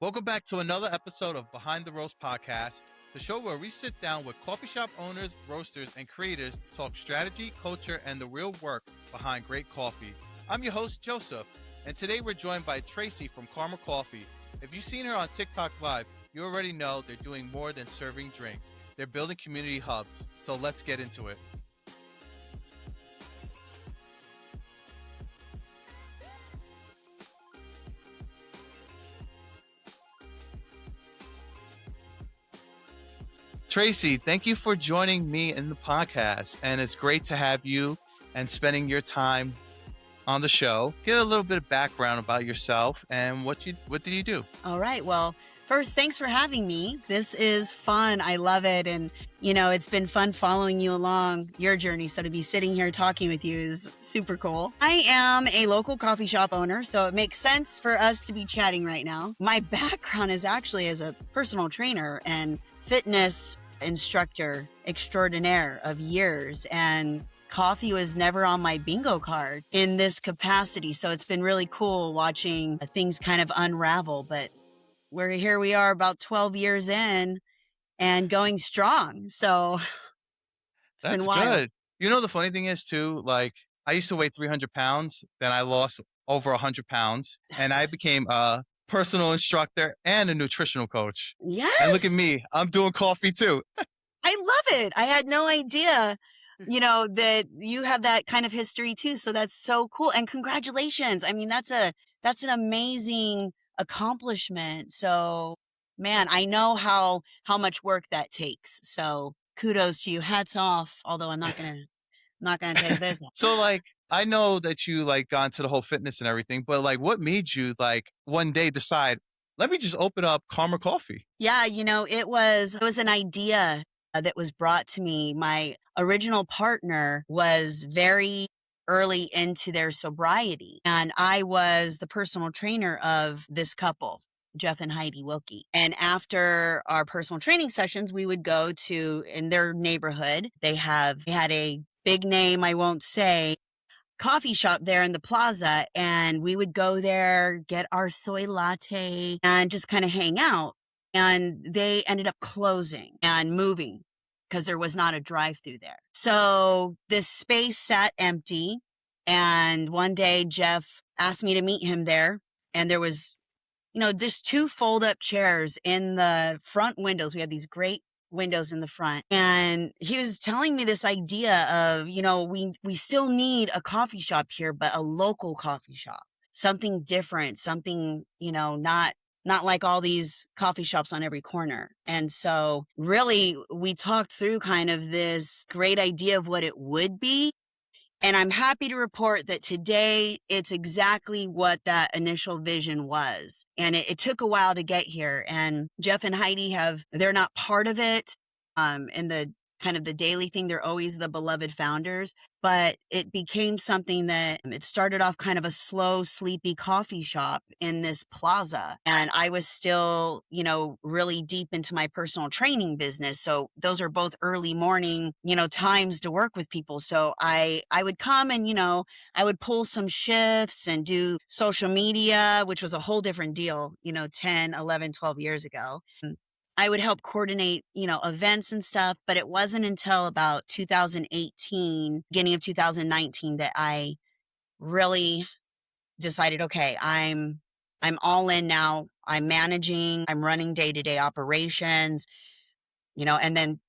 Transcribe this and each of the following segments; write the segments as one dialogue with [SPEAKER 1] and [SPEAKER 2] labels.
[SPEAKER 1] Welcome back to another episode of Behind the Roast Podcast, the show where we sit down with coffee shop owners, roasters, and creators to talk strategy, culture, and the real work behind great coffee. I'm your host, Joseph, and today we're joined by Traci from Karma Coffee. If you've seen her on TikTok Live, you already know they're doing more than serving drinks. They're building community hubs, so let's get into it. Traci, thank you for joining me in the podcast, and it's great to have you and spending your time on the show. Get a little bit of background about yourself and what do you do?
[SPEAKER 2] All right. Well, first, thanks for having me. This is fun. I love it. And, it's been fun following you along your journey. So to be sitting here talking with you is super cool. I am a local coffee shop owner, so it makes sense for us to be chatting right now. My background is actually as a personal trainer and fitness instructor extraordinaire of years. And coffee was never on my bingo card in this capacity. So it's been really cool watching things kind of unravel. But here we are about 12 years in and going strong. So it's
[SPEAKER 1] That's
[SPEAKER 2] been wild.
[SPEAKER 1] good. The funny thing is too, like I used to weigh 300 pounds, then I lost over 100 pounds and I became a personal instructor and a nutritional coach.
[SPEAKER 2] Yes.
[SPEAKER 1] And look at me, I'm doing coffee too.
[SPEAKER 2] I love it. I had no idea, that you have that kind of history too. So that's so cool. And congratulations. I mean, that's an amazing accomplishment. So man, I know how much work that takes. So kudos to you. Hats off. Although I'm not gonna take this.
[SPEAKER 1] So like, I know that you like got into the whole fitness and everything, but like what made you like one day decide, let me just open up Karma Coffee?
[SPEAKER 2] Yeah, it was an idea that was brought to me. My original partner was very early into their sobriety, and I was the personal trainer of this couple, Jeff and Heidi Wilkie. And after our personal training sessions, we would go to, in their neighborhood, they had a big name, I won't say, coffee shop there in the plaza, and we would go there, get our soy latte, and just kind of hang out. And they ended up closing and moving because there was not a drive-through there. So this space sat empty, and one day Jeff asked me to meet him there, and there was, there's two fold-up chairs in the front windows. We had these great windows in the front, and he was telling me this idea of, we still need a coffee shop here, but a local coffee shop, something different, something, not like all these coffee shops on every corner. And so really we talked through kind of this great idea of what it would be. And I'm happy to report that today it's exactly what that initial vision was. And it took a while to get here. And Jeff and Heidi they're not part of it in the kind of the daily thing. They're always the beloved founders. But it became something that it started off kind of a slow, sleepy coffee shop in this plaza. And I was still, really deep into my personal training business. So those are both early morning, times to work with people. So I would come and, I would pull some shifts and do social media, which was a whole different deal, 10, 11, 12 years ago. I would help coordinate, events and stuff, but it wasn't until about 2018, beginning of 2019 that I really decided, okay, I'm all in now. I'm managing, I'm running day-to-day operations, and then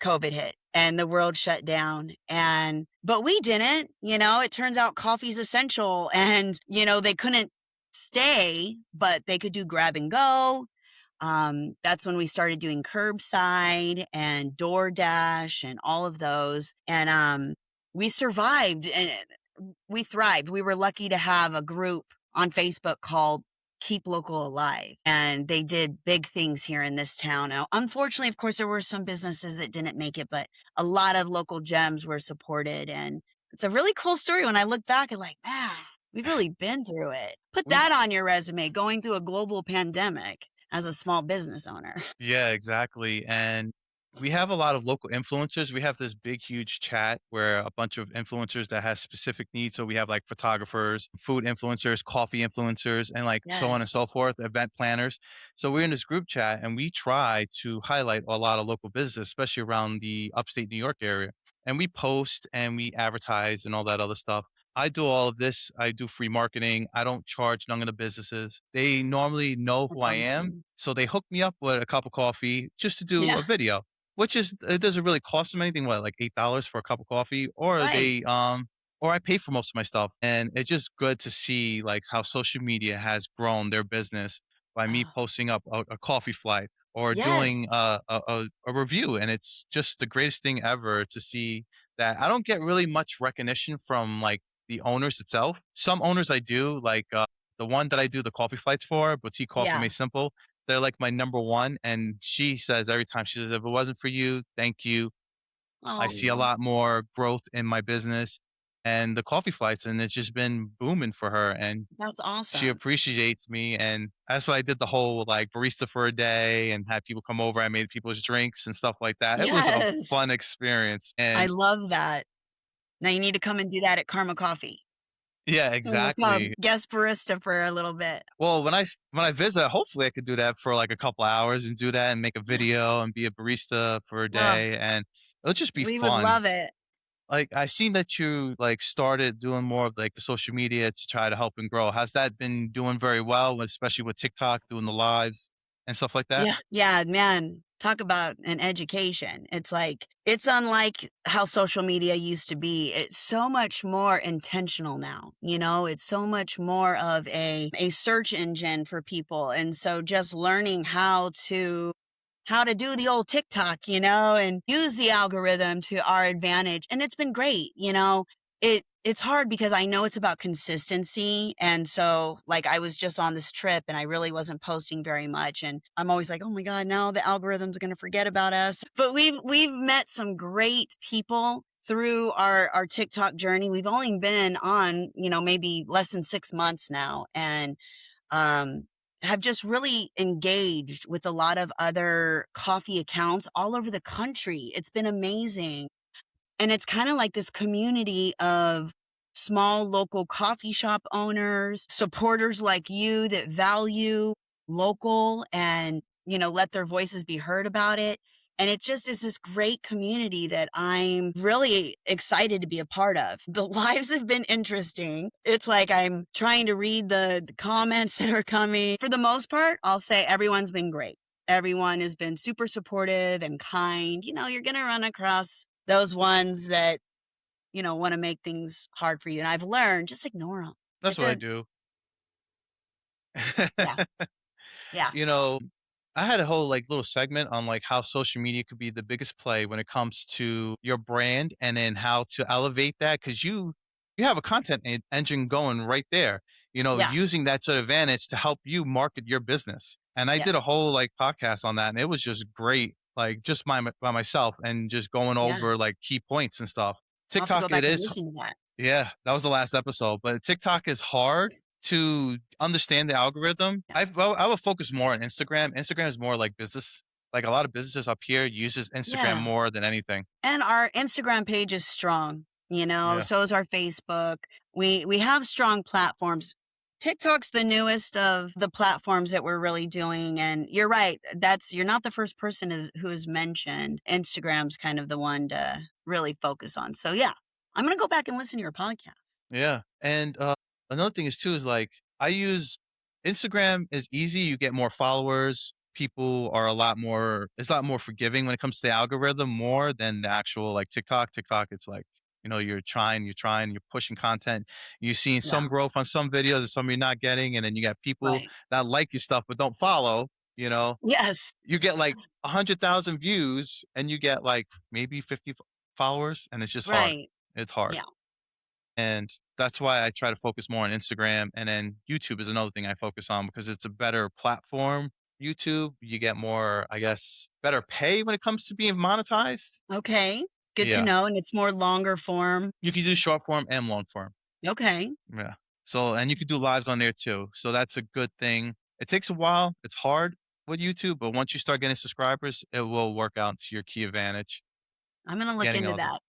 [SPEAKER 2] COVID hit and the world shut down. But we didn't, it turns out coffee's essential, and, they couldn't stay, but they could do grab and go. That's when we started doing curbside and DoorDash and all of those. And we survived and we thrived. We were lucky to have a group on Facebook called Keep Local Alive. And they did big things here in this town. Now, unfortunately, of course, there were some businesses that didn't make it, but a lot of local gems were supported. And it's a really cool story when I look back and like, man, we've really been through it. Put that on your resume, going through a global pandemic as a small business owner.
[SPEAKER 1] Yeah, exactly. And We have a lot of local influencers. We have this big, huge chat where a bunch of influencers that has specific needs. So we have like photographers, food influencers, coffee influencers, and like so on and
[SPEAKER 2] Yes.
[SPEAKER 1] so forth, event planners. So we're in this group chat and we try to highlight a lot of local business, especially around the upstate New York area. And we post and we advertise and all that other stuff. I do all of this. I do free marketing. I don't charge none of the businesses. They normally know who
[SPEAKER 2] That's
[SPEAKER 1] I am.
[SPEAKER 2] awesome.
[SPEAKER 1] So they hook me up with a cup of coffee just to do
[SPEAKER 2] Yeah.
[SPEAKER 1] a video, which is it doesn't really cost them anything, what, like $8 for a cup of coffee? Or
[SPEAKER 2] Right.
[SPEAKER 1] or I pay for most of my stuff, and it's just good to see, like, how social media has grown their business by me
[SPEAKER 2] Oh,
[SPEAKER 1] posting up a coffee flight or
[SPEAKER 2] yes.
[SPEAKER 1] doing a review, and it's just the greatest thing ever to see that I don't get really much recognition from, like, the owners itself. Some owners I do, like, the one that I do the coffee flights for, Boutique Coffee
[SPEAKER 2] Yeah.
[SPEAKER 1] Made Simple, they're like my number one, and she says every time, she says, "If it wasn't for you, thank you. I see a
[SPEAKER 2] Oh,
[SPEAKER 1] lot more growth in my business and the coffee flights," and it's just been booming for her, and
[SPEAKER 2] that's
[SPEAKER 1] she
[SPEAKER 2] awesome.
[SPEAKER 1] appreciates me, and that's why I did the whole, like, barista for a day and had people come over. I made people's drinks and stuff like that. It was a
[SPEAKER 2] Yes.
[SPEAKER 1] fun experience,
[SPEAKER 2] I
[SPEAKER 1] and
[SPEAKER 2] love that. Now you need to come and do that at Karma Coffee.
[SPEAKER 1] yeah,
[SPEAKER 2] And become
[SPEAKER 1] exactly.
[SPEAKER 2] guest barista for a little bit.
[SPEAKER 1] Well, when I visit, hopefully I could do that for, like, a couple hours and do that and make a
[SPEAKER 2] Yeah.
[SPEAKER 1] video and be a barista for a
[SPEAKER 2] Oh,
[SPEAKER 1] day, and it'll just be
[SPEAKER 2] we would
[SPEAKER 1] fun.
[SPEAKER 2] love it.
[SPEAKER 1] Like, I seen that you, like, started doing more of, like, the social media to try to help and grow. Has that been doing very well, especially with TikTok, doing the lives and stuff like that?
[SPEAKER 2] Yeah. Yeah, man, talk about an education. It's like it's unlike how social media used to be. It's so much more intentional now, you know? It's so much more of a search engine for people, and so just learning how to do the old TikTok, you know, and use the algorithm to our advantage. And it's been great, you know. It's hard because I know it's about consistency. And so like I was just on this trip and I really wasn't posting very much. And I'm always like, oh my God, now the algorithm's gonna forget about us. But we've met some great people through our TikTok journey. We've only been on, you know, maybe less than 6 months now. And um, have just really engaged with a lot of other coffee accounts all over the country. It's been amazing. And it's kind of like this community of small local coffee shop owners, supporters like you that value local and, you know, let their voices be heard about it. And it just is this great community that I'm really excited to be a part of. The lives have been interesting. It's like I'm trying to read the comments that are coming. For the most part, I'll say everyone's been great. Everyone has been super supportive and kind. You know, you're going to run across those ones that, you know, wanna make things hard for you, and I've learned just ignore them.
[SPEAKER 1] That's
[SPEAKER 2] It's
[SPEAKER 1] what I
[SPEAKER 2] a
[SPEAKER 1] do.
[SPEAKER 2] yeah, yeah,
[SPEAKER 1] You know, I had a whole, like, little segment on, like, how social media could be the biggest play when it comes to your brand and then how to elevate that, because you have a content engine going right there,
[SPEAKER 2] yeah,
[SPEAKER 1] using that to advantage to help you market your business. And I did a
[SPEAKER 2] yes,
[SPEAKER 1] whole, like, podcast on that, and it was just great, like, just by myself and just going
[SPEAKER 2] yeah.
[SPEAKER 1] over, like, key points and stuff.
[SPEAKER 2] I'll have to
[SPEAKER 1] TikTok,
[SPEAKER 2] go
[SPEAKER 1] it
[SPEAKER 2] back and
[SPEAKER 1] is.
[SPEAKER 2] listen to that.
[SPEAKER 1] Yeah, that was the last episode, but TikTok is hard to understand the algorithm.
[SPEAKER 2] Yeah,
[SPEAKER 1] I would focus more on Instagram. Instagram is more like business. Like, a lot of businesses up here uses Instagram
[SPEAKER 2] yeah,
[SPEAKER 1] more than anything.
[SPEAKER 2] and our Instagram page is strong, you know,
[SPEAKER 1] Yeah.
[SPEAKER 2] so is our Facebook. We have strong platforms. TikTok's the newest of the platforms that we're really doing, and you're right, that's you're not the first person who has mentioned Instagram's kind of the one to really focus on. So, yeah, I'm gonna go back and listen to your podcast.
[SPEAKER 1] Yeah. And another thing is too is like I use Instagram is easy. You get more followers. People are it's a lot more forgiving when it comes to the algorithm more than the actual like TikTok. TikTok, it's like, you're pushing content. You're seeing some
[SPEAKER 2] Yeah,
[SPEAKER 1] growth on some videos and some you're not getting. And then you got people
[SPEAKER 2] right.
[SPEAKER 1] that like your stuff but don't follow, you know.
[SPEAKER 2] Yes,
[SPEAKER 1] You get like 100,000 views and you get like maybe 50 followers, and it's just hard.
[SPEAKER 2] right.
[SPEAKER 1] It's hard.
[SPEAKER 2] Yeah.
[SPEAKER 1] And that's why I try to focus more on Instagram, and then YouTube is another thing I focus on because it's a better platform. YouTube, you get more, I guess, better pay when it comes to being monetized.
[SPEAKER 2] Okay. Good to
[SPEAKER 1] Yeah.
[SPEAKER 2] know, and it's more longer form.
[SPEAKER 1] You can do short form and long form.
[SPEAKER 2] Okay.
[SPEAKER 1] Yeah. So, and you can do lives on there too. So that's a good thing. It takes a while. It's hard. with YouTube, but once you start getting subscribers, it will work out to your key advantage.
[SPEAKER 2] I'm gonna look
[SPEAKER 1] Getting
[SPEAKER 2] into
[SPEAKER 1] all the
[SPEAKER 2] that.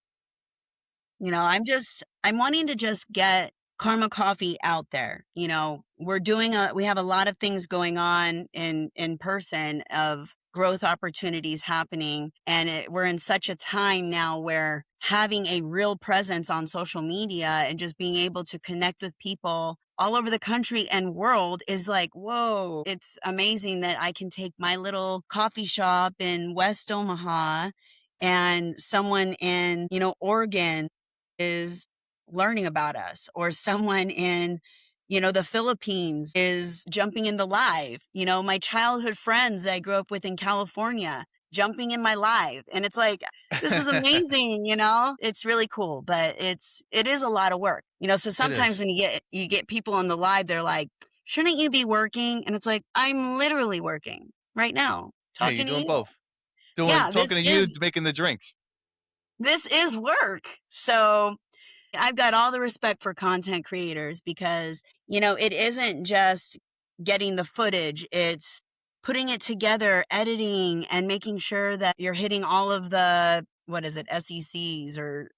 [SPEAKER 2] I'm wanting to just get Karma Coffee out there. We have a lot of things going on in person of growth opportunities happening. And we're in such a time now where having a real presence on social media and just being able to connect with people all over the country and world is like, whoa, it's amazing that I can take my little coffee shop in West Omaha and someone in, Oregon is learning about us, or someone in the Philippines is jumping in the live. My childhood friends that I grew up with in California jumping in my live, and it's like, this is amazing. It's really cool, but it is a lot of work. So
[SPEAKER 1] It
[SPEAKER 2] sometimes
[SPEAKER 1] is.
[SPEAKER 2] when you get people on the live, they're like, shouldn't you be working? And it's like, I'm literally working right now
[SPEAKER 1] Yeah, you're
[SPEAKER 2] talking to
[SPEAKER 1] doing
[SPEAKER 2] you.
[SPEAKER 1] both. Doing
[SPEAKER 2] Yeah,
[SPEAKER 1] talking to you, making the drinks.
[SPEAKER 2] this is work. So I've got all the respect for content creators because, it isn't just getting the footage, it's putting it together, editing, and making sure that you're hitting all of the, what is it, SECs, or,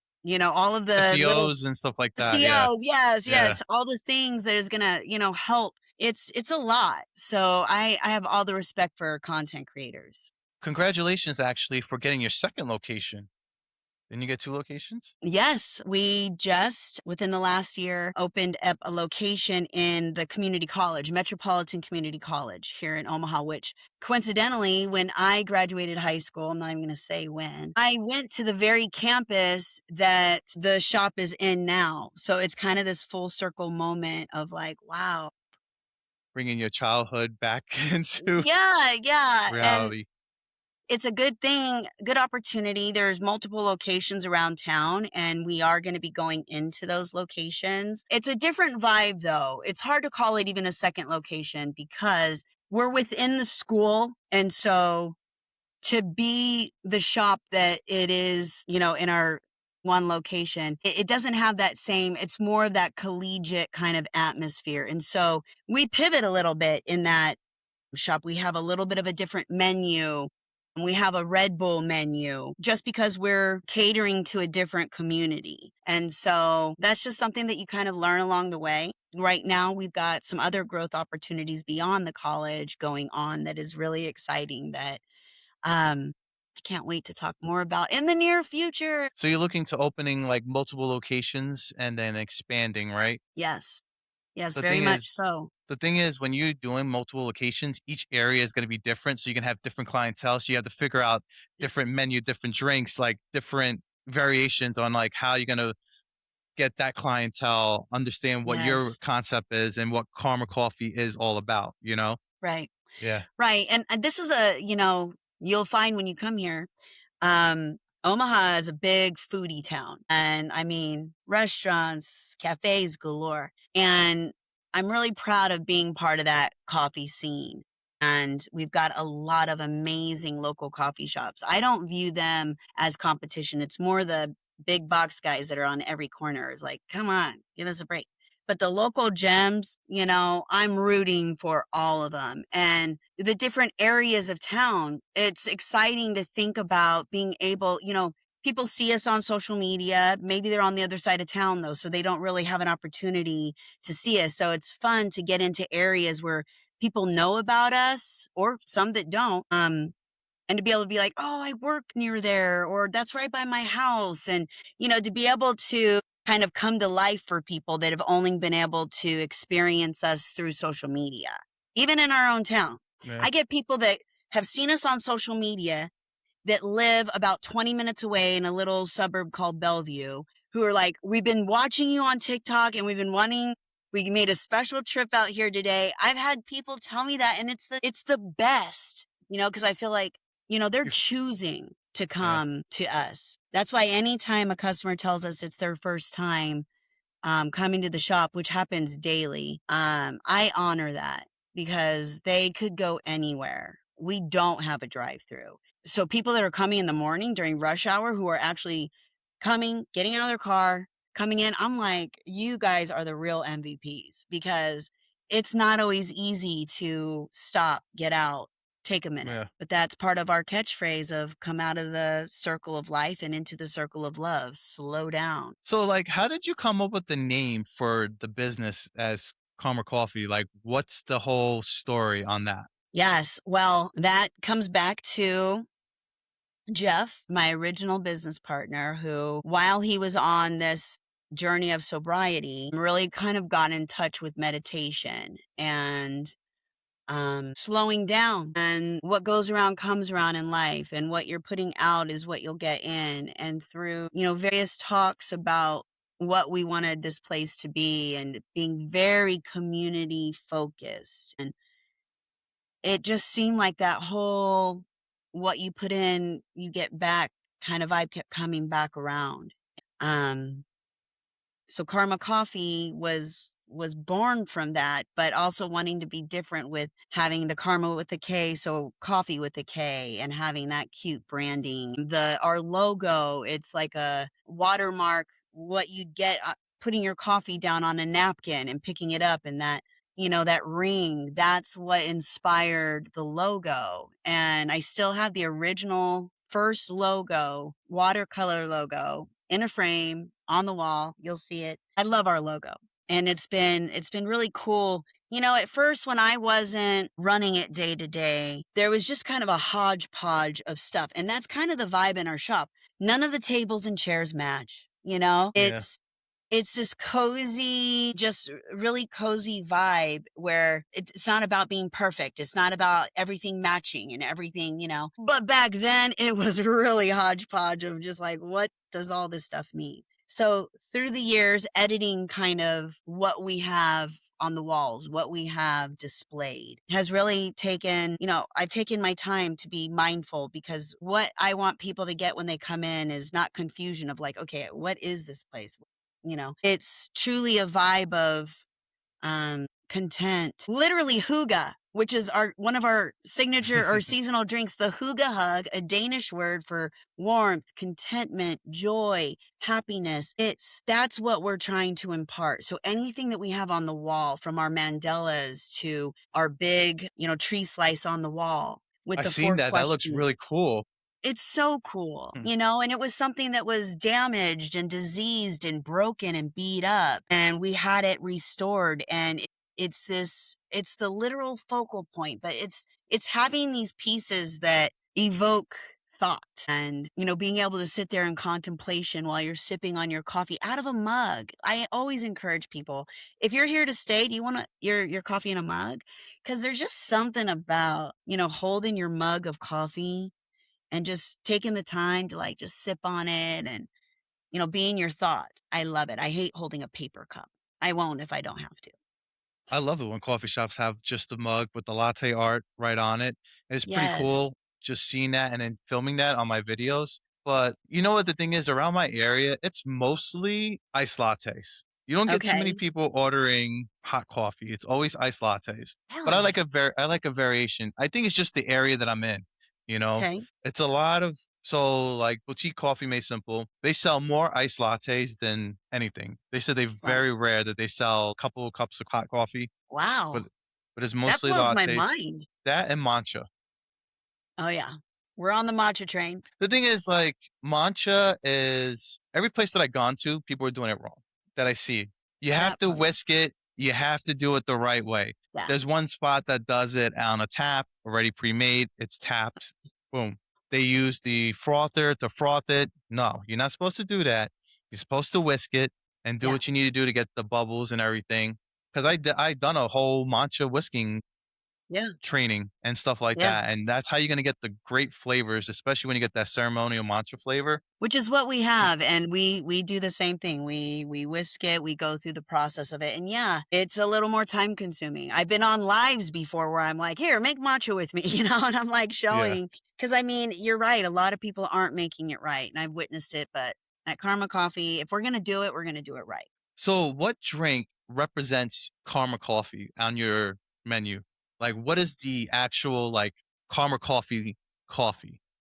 [SPEAKER 2] all of the little
[SPEAKER 1] SEOs and stuff like that. Yeah.
[SPEAKER 2] COs. Yes,
[SPEAKER 1] Yeah.
[SPEAKER 2] yes. All the things that is going to, help. It's a lot. So I have all the respect for content creators.
[SPEAKER 1] Congratulations actually for getting your second location. Didn't you get two locations?
[SPEAKER 2] Yes, we just within the last year opened up a location in the community college, Metropolitan Community College here in Omaha, which coincidentally, when I graduated high school, I'm not even going to say when, I went to the very campus that the shop is in now. So it's kind of this full circle moment of like, wow.
[SPEAKER 1] Bringing your childhood back into
[SPEAKER 2] Yeah, yeah. And
[SPEAKER 1] reality.
[SPEAKER 2] it's a good thing, good opportunity. There's multiple locations around town, and we are going to be going into those locations. It's a different vibe, though. It's hard to call it even a second location because we're within the school. And so to be the shop that it is, in our one location, it doesn't have that same, it's more of that collegiate kind of atmosphere. And so we pivot a little bit in that shop. We have a little bit of a different menu. We have a Red Bull menu just because we're catering to a different community. And so that's just something that you kind of learn along the way. Right now, we've got some other growth opportunities beyond the college going on that is really exciting that I can't wait to talk more about in the near future.
[SPEAKER 1] So you're looking to opening like multiple locations and then expanding, right?
[SPEAKER 2] Yes. Yes,
[SPEAKER 1] The
[SPEAKER 2] very
[SPEAKER 1] thing
[SPEAKER 2] much
[SPEAKER 1] is,
[SPEAKER 2] so.
[SPEAKER 1] the thing is, when you're doing multiple locations, each area is going to be different. So you can have different clientele. So you have to figure out different menu, different drinks, like different variations on like how you're going to get that clientele, understand what your
[SPEAKER 2] Yes.
[SPEAKER 1] concept is and what Karma Coffee is all about, you know?
[SPEAKER 2] Right.
[SPEAKER 1] Yeah.
[SPEAKER 2] Right. And this is you'll find when you come here, Omaha is a big foodie town. And I mean, restaurants, cafes galore. And I'm really proud of being part of that coffee scene. And we've got a lot of amazing local coffee shops. I don't view them as competition. It's more the big box guys that are on every corner. It's like, come on, give us a break. But the local gems, I'm rooting for all of them. And the different areas of town, it's exciting to think about being able, people see us on social media. Maybe they're on the other side of town though, so they don't really have an opportunity to see us. So it's fun to get into areas where people know about us or some that don't. And to be able to be like, oh, I work near there, or that's right by my house. And, to be able to kind of come to life for people that have only been able to experience us through social media, even in our own town.
[SPEAKER 1] Yeah.
[SPEAKER 2] I get people that have seen us on social media that live about 20 minutes away in a little suburb called Bellevue, who are like, we've been watching you on TikTok and we made a special trip out here today. I've had people tell me that, and it's the best, because I feel like, they're
[SPEAKER 1] You're,
[SPEAKER 2] choosing to
[SPEAKER 1] yeah.
[SPEAKER 2] come to us. That's why anytime a customer tells us it's their first time coming to the shop, which happens daily, I honor that because they could go anywhere. We don't have a drive-through. So people that are coming in the morning during rush hour who are actually coming, getting out of their car, coming in, I'm like, you guys are the real MVPs because it's not always easy to stop, get out, take a minute.
[SPEAKER 1] Yeah.
[SPEAKER 2] But that's part of our catchphrase of come out of the circle of life and into the circle of love. Slow down.
[SPEAKER 1] So, like, how did you come up with the name for the business as Karma Coffee? Like, what's the whole story on that?
[SPEAKER 2] Yes. Well, that comes back to Jeff, my original business partner, who, while he was on this journey of sobriety, really kind of got in touch with meditation and slowing down. And what goes around comes around in life, and what you're putting out is what you'll get in. And through, various talks about what we wanted this place to be and being very community focused, and it just seemed like that whole what you put in, you get back kind of vibe kept coming back around. Um, so Karma Coffee was born from that, but also wanting to be different with having the Karma with the K, so coffee with the K, and having that cute branding. Our logo, it's like a watermark, what you'd get putting your coffee down on a napkin and picking it up, and that that ring, that's what inspired the logo. And I still have the original first logo, watercolor logo, in a frame on the wall. You'll see it. I love our logo. And it's been really cool. At first when I wasn't running it day to day, there was just kind of a hodgepodge of stuff. And that's kind of the vibe in our shop. None of the tables and chairs match,
[SPEAKER 1] Yeah.
[SPEAKER 2] it's this cozy, just really cozy vibe where it's not about being perfect. It's not about everything matching and everything, But back then it was really hodgepodge of just like, what does all this stuff mean? So through the years, editing kind of what we have on the walls, what we have displayed has really taken, I've taken my time to be mindful, because what I want people to get when they come in is not confusion of like, okay, what is this place? It's truly a vibe of content. Literally hygge, which is one of our signature or seasonal drinks, the hygge hug, a Danish word for warmth, contentment, joy, happiness. That's what we're trying to impart. So anything that we have on the wall, from our mandalas to our big, tree slice on the wall with
[SPEAKER 1] I
[SPEAKER 2] the
[SPEAKER 1] seen
[SPEAKER 2] four
[SPEAKER 1] that. That looks
[SPEAKER 2] questions.
[SPEAKER 1] really cool.
[SPEAKER 2] It's so cool,
[SPEAKER 1] Hmm.
[SPEAKER 2] and it was something that was damaged and diseased and broken and beat up, and we had it restored. And it's the literal focal point, but it's having these pieces that evoke thought, and, being able to sit there in contemplation while you're sipping on your coffee out of a mug. I always encourage people, if you're here to stay, do you want your coffee in a mug? Because there's just something about, holding your mug of coffee and just taking the time to like just sip on it and, being your thought. I love it. I hate holding a paper cup. I won't if I don't have to.
[SPEAKER 1] I love it when coffee shops have just a mug with the latte art right on it. It's pretty
[SPEAKER 2] Yes.
[SPEAKER 1] cool just seeing that and then filming that on my videos. But you know what the thing is, around my area, it's mostly iced lattes. You don't get too many
[SPEAKER 2] Okay.
[SPEAKER 1] people ordering hot coffee. It's always iced lattes. But
[SPEAKER 2] Really?
[SPEAKER 1] I like a variation. I think it's just the area that I'm in, you know.
[SPEAKER 2] Okay.
[SPEAKER 1] It's a lot of so like boutique coffee made simple. They sell more iced lattes than anything. They said they're
[SPEAKER 2] Right.
[SPEAKER 1] very rare that they sell a couple of cups of hot coffee, but
[SPEAKER 2] Wow.
[SPEAKER 1] it's
[SPEAKER 2] That
[SPEAKER 1] mostly
[SPEAKER 2] blows my
[SPEAKER 1] lattes.
[SPEAKER 2] mind.
[SPEAKER 1] That and matcha.
[SPEAKER 2] Oh yeah. We're on the matcha train.
[SPEAKER 1] The thing is, like, matcha is every place that I've gone to, people are doing it wrong that I see. You have
[SPEAKER 2] That
[SPEAKER 1] to
[SPEAKER 2] part.
[SPEAKER 1] whisk it. You have to do it the right way.
[SPEAKER 2] Yeah.
[SPEAKER 1] There's one spot that does it on a tap, already pre-made. It's tapped. Boom. They use the frother to froth it. No, you're not supposed to do that. You're supposed to whisk it and do
[SPEAKER 2] Yeah.
[SPEAKER 1] what you need to do to get the bubbles and everything. Because I done a whole matcha whisking
[SPEAKER 2] Yeah.
[SPEAKER 1] training and stuff like
[SPEAKER 2] Yeah.
[SPEAKER 1] that, and that's how you're gonna get the great flavors, especially when you get that ceremonial matcha flavor.
[SPEAKER 2] Which is what we
[SPEAKER 1] Mm,
[SPEAKER 2] have, and we do the same thing. We whisk it, we go through the process of it, and yeah, it's a little more time consuming. I've been on lives before where I'm like, "Here, make matcha with me," and I'm like
[SPEAKER 1] yeah.
[SPEAKER 2] showing, because I mean, you're right. A lot of people aren't making it right, and I've witnessed it. But at Karma Coffee, if we're gonna do it, we're gonna do it right.
[SPEAKER 1] So what drink represents Karma Coffee on your menu? Like, what is the actual, like, Karma coffee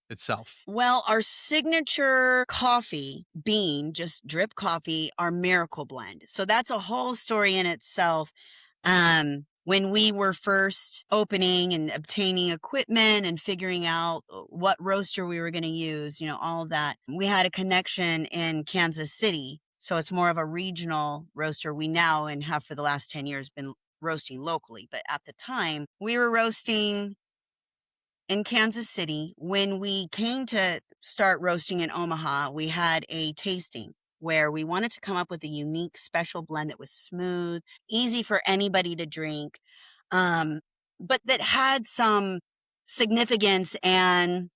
[SPEAKER 1] itself?
[SPEAKER 2] Well, our signature coffee bean, just drip coffee, our miracle blend. So that's a whole story in itself. when we were first opening and obtaining equipment and figuring out what roaster we were going to use, all of that, we had a connection in Kansas City. So it's more of a regional roaster. We now and have for the last 10 years been roasting locally. But at the time, we were roasting in Kansas City. When we came to start roasting in Omaha, we had a tasting where we wanted to come up with a unique special blend that was smooth, easy for anybody to drink, um, but that had some significance and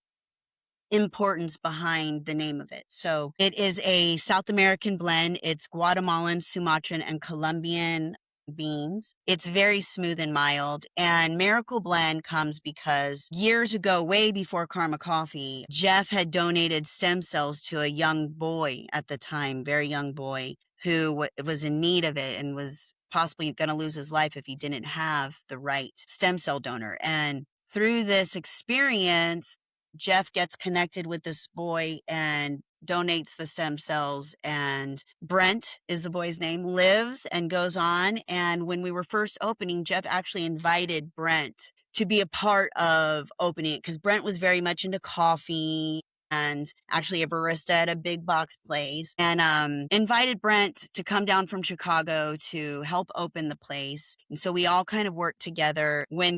[SPEAKER 2] importance behind the name of it. So it is a South American blend. It's Guatemalan, Sumatran, and Colombian beans. It's very smooth and mild. And Miracle Blend comes because years ago, way before Karma Coffee, Jeff had donated stem cells to a young boy at the time, very young boy, who was in need of it and was possibly going to lose his life if he didn't have the right stem cell donor. And through this experience, Jeff gets connected with this boy and donates the stem cells, and Brent is the boy's name, lives and goes on. And when we were first opening, Jeff actually invited Brent to be a part of opening it because Brent was very much into coffee and actually a barista at a big box place, and invited Brent to come down from Chicago to help open the place. And so we all kind of worked together when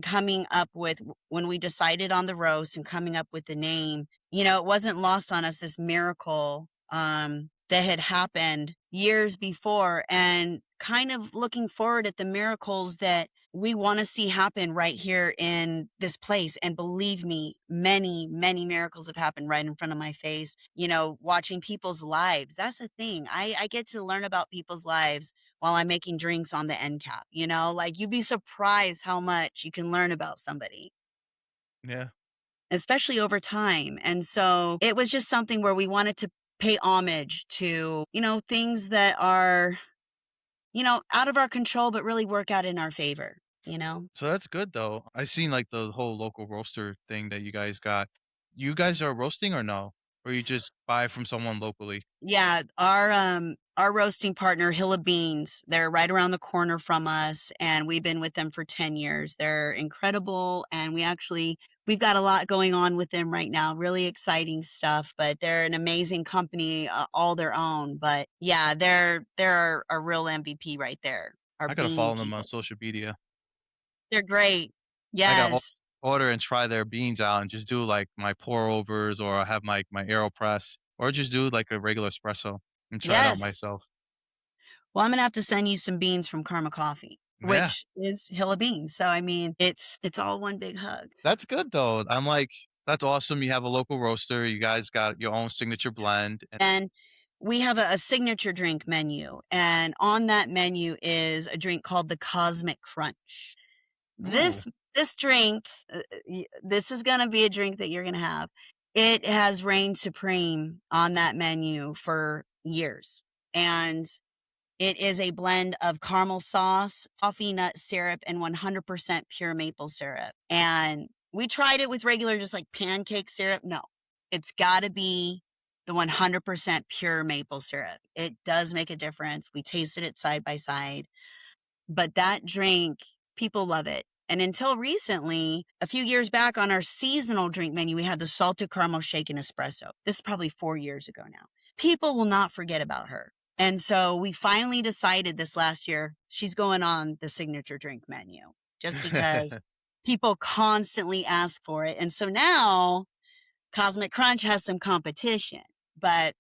[SPEAKER 2] we decided on the roast and coming up with the name. It wasn't lost on us, this miracle that had happened years before, and kind of looking forward at the miracles that we want to see happen right here in this place. And believe me, many, many miracles have happened right in front of my face. Watching people's lives. That's the thing. I get to learn about people's lives while I'm making drinks on the end cap. Like you'd be surprised how much you can learn about somebody,
[SPEAKER 1] Yeah.
[SPEAKER 2] especially over time. And so it was just something where we wanted to pay homage to, things that are, out of our control, but really work out in our favor.
[SPEAKER 1] So that's good though. I seen like the whole local roaster thing that you guys got. You guys are roasting or no? Or you just buy from someone locally?
[SPEAKER 2] Yeah, our roasting partner, Hilla Beans, they're right around the corner from us, and we've been with them for 10 years. They're incredible, and we've got a lot going on with them right now, really exciting stuff, but they're an amazing company, all their own. But yeah, they're a real MVP right there. Our
[SPEAKER 1] I gotta
[SPEAKER 2] bean
[SPEAKER 1] follow them on
[SPEAKER 2] people.
[SPEAKER 1] social media.
[SPEAKER 2] They're great.
[SPEAKER 1] I got
[SPEAKER 2] Yes.
[SPEAKER 1] order and try their beans out and just do like my pour overs or I have my AeroPress or just do like a regular espresso and try it out
[SPEAKER 2] Yes.
[SPEAKER 1] myself.
[SPEAKER 2] Well, I'm gonna have to send you some beans from Karma Coffee,
[SPEAKER 1] Yeah.
[SPEAKER 2] which is Hilla Beans. So I mean, it's all one big hug.
[SPEAKER 1] That's good though. I'm like, that's awesome. You have a local roaster. You guys got your own signature blend. And
[SPEAKER 2] And we have a signature drink menu, and on that menu is a drink called the Cosmic Crunch.
[SPEAKER 1] ooh,
[SPEAKER 2] This drink, this is gonna be a drink that you're gonna have. It has reigned supreme on that menu for years, and it is a blend of caramel sauce, toffee nut syrup, and 100% pure maple syrup. And we tried it with regular, just like pancake syrup. No, it's got to be the 100% pure maple syrup. It does make a difference. We tasted it side by side, but that drink, people love it. And until recently, a few years back on our seasonal drink menu, we had the salted caramel shaken espresso. This is probably 4 years ago now. People will not forget about her. And so we finally decided this last year, she's going on the signature drink menu just because people constantly ask for it. And so now Cosmic Crunch has some competition, but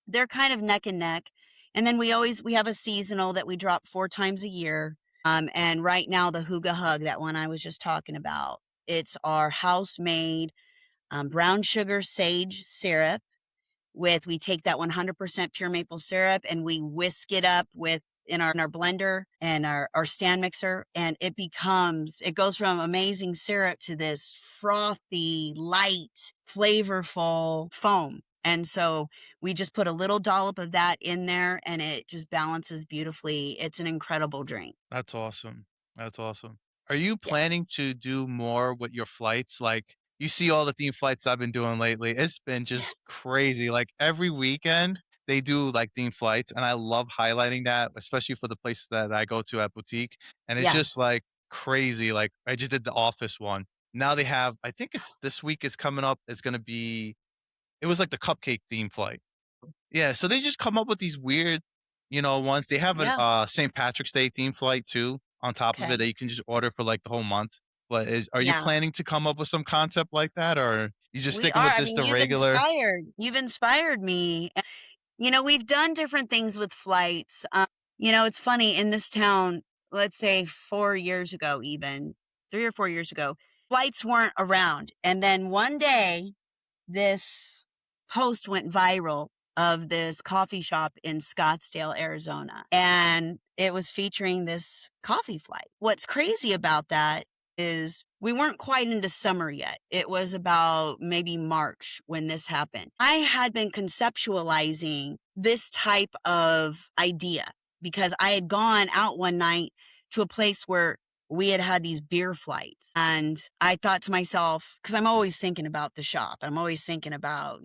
[SPEAKER 2] they're kind of neck and neck. And then we have a seasonal that we drop 4 times a year. And right now the Hooga Hug, that one I was just talking about, it's our house made brown sugar sage syrup. We take that 100% pure maple syrup and we whisk it up in our blender and our stand mixer, and it goes from amazing syrup to this frothy, light, flavorful foam. And so we just put a little dollop of that in there and it just balances beautifully. It's an incredible drink.
[SPEAKER 1] that's awesome. That's awesome. Are you
[SPEAKER 2] Yeah.
[SPEAKER 1] planning to do more with your flights? Like you see all the theme flights I've been doing lately. It's been just crazy. Like every weekend they do like theme flights and I love highlighting that, especially for the places that I go to at boutique. And it's
[SPEAKER 2] Yeah.
[SPEAKER 1] just like crazy. Like I just did the office one. Now they have, I think it's this week is coming up. It's going to be, it was like the cupcake theme flight. Yeah. So they just come up with these weird, ones. They have an
[SPEAKER 2] Yeah.
[SPEAKER 1] St. Patrick's Day theme flight too on top of it
[SPEAKER 2] Okay.
[SPEAKER 1] that you can just order for like the whole month. But are you
[SPEAKER 2] Yeah.
[SPEAKER 1] planning to come up with some concept like that, or you just
[SPEAKER 2] We
[SPEAKER 1] sticking
[SPEAKER 2] are.
[SPEAKER 1] with
[SPEAKER 2] I
[SPEAKER 1] this
[SPEAKER 2] mean,
[SPEAKER 1] the regular?
[SPEAKER 2] you've inspired me. We've done different things with flights. It's funny in this town, let's say 4 years ago, even 3 or 4 years ago, flights weren't around. And then one day, this post went viral of this coffee shop in Scottsdale, Arizona. And it was featuring this coffee flight. What's crazy about that is we weren't quite into summer yet. It was about maybe March when this happened. I had been conceptualizing this type of idea because I had gone out one night to a place where we had had these beer flights. And I thought to myself, because I'm always thinking about the shop, I'm always thinking about,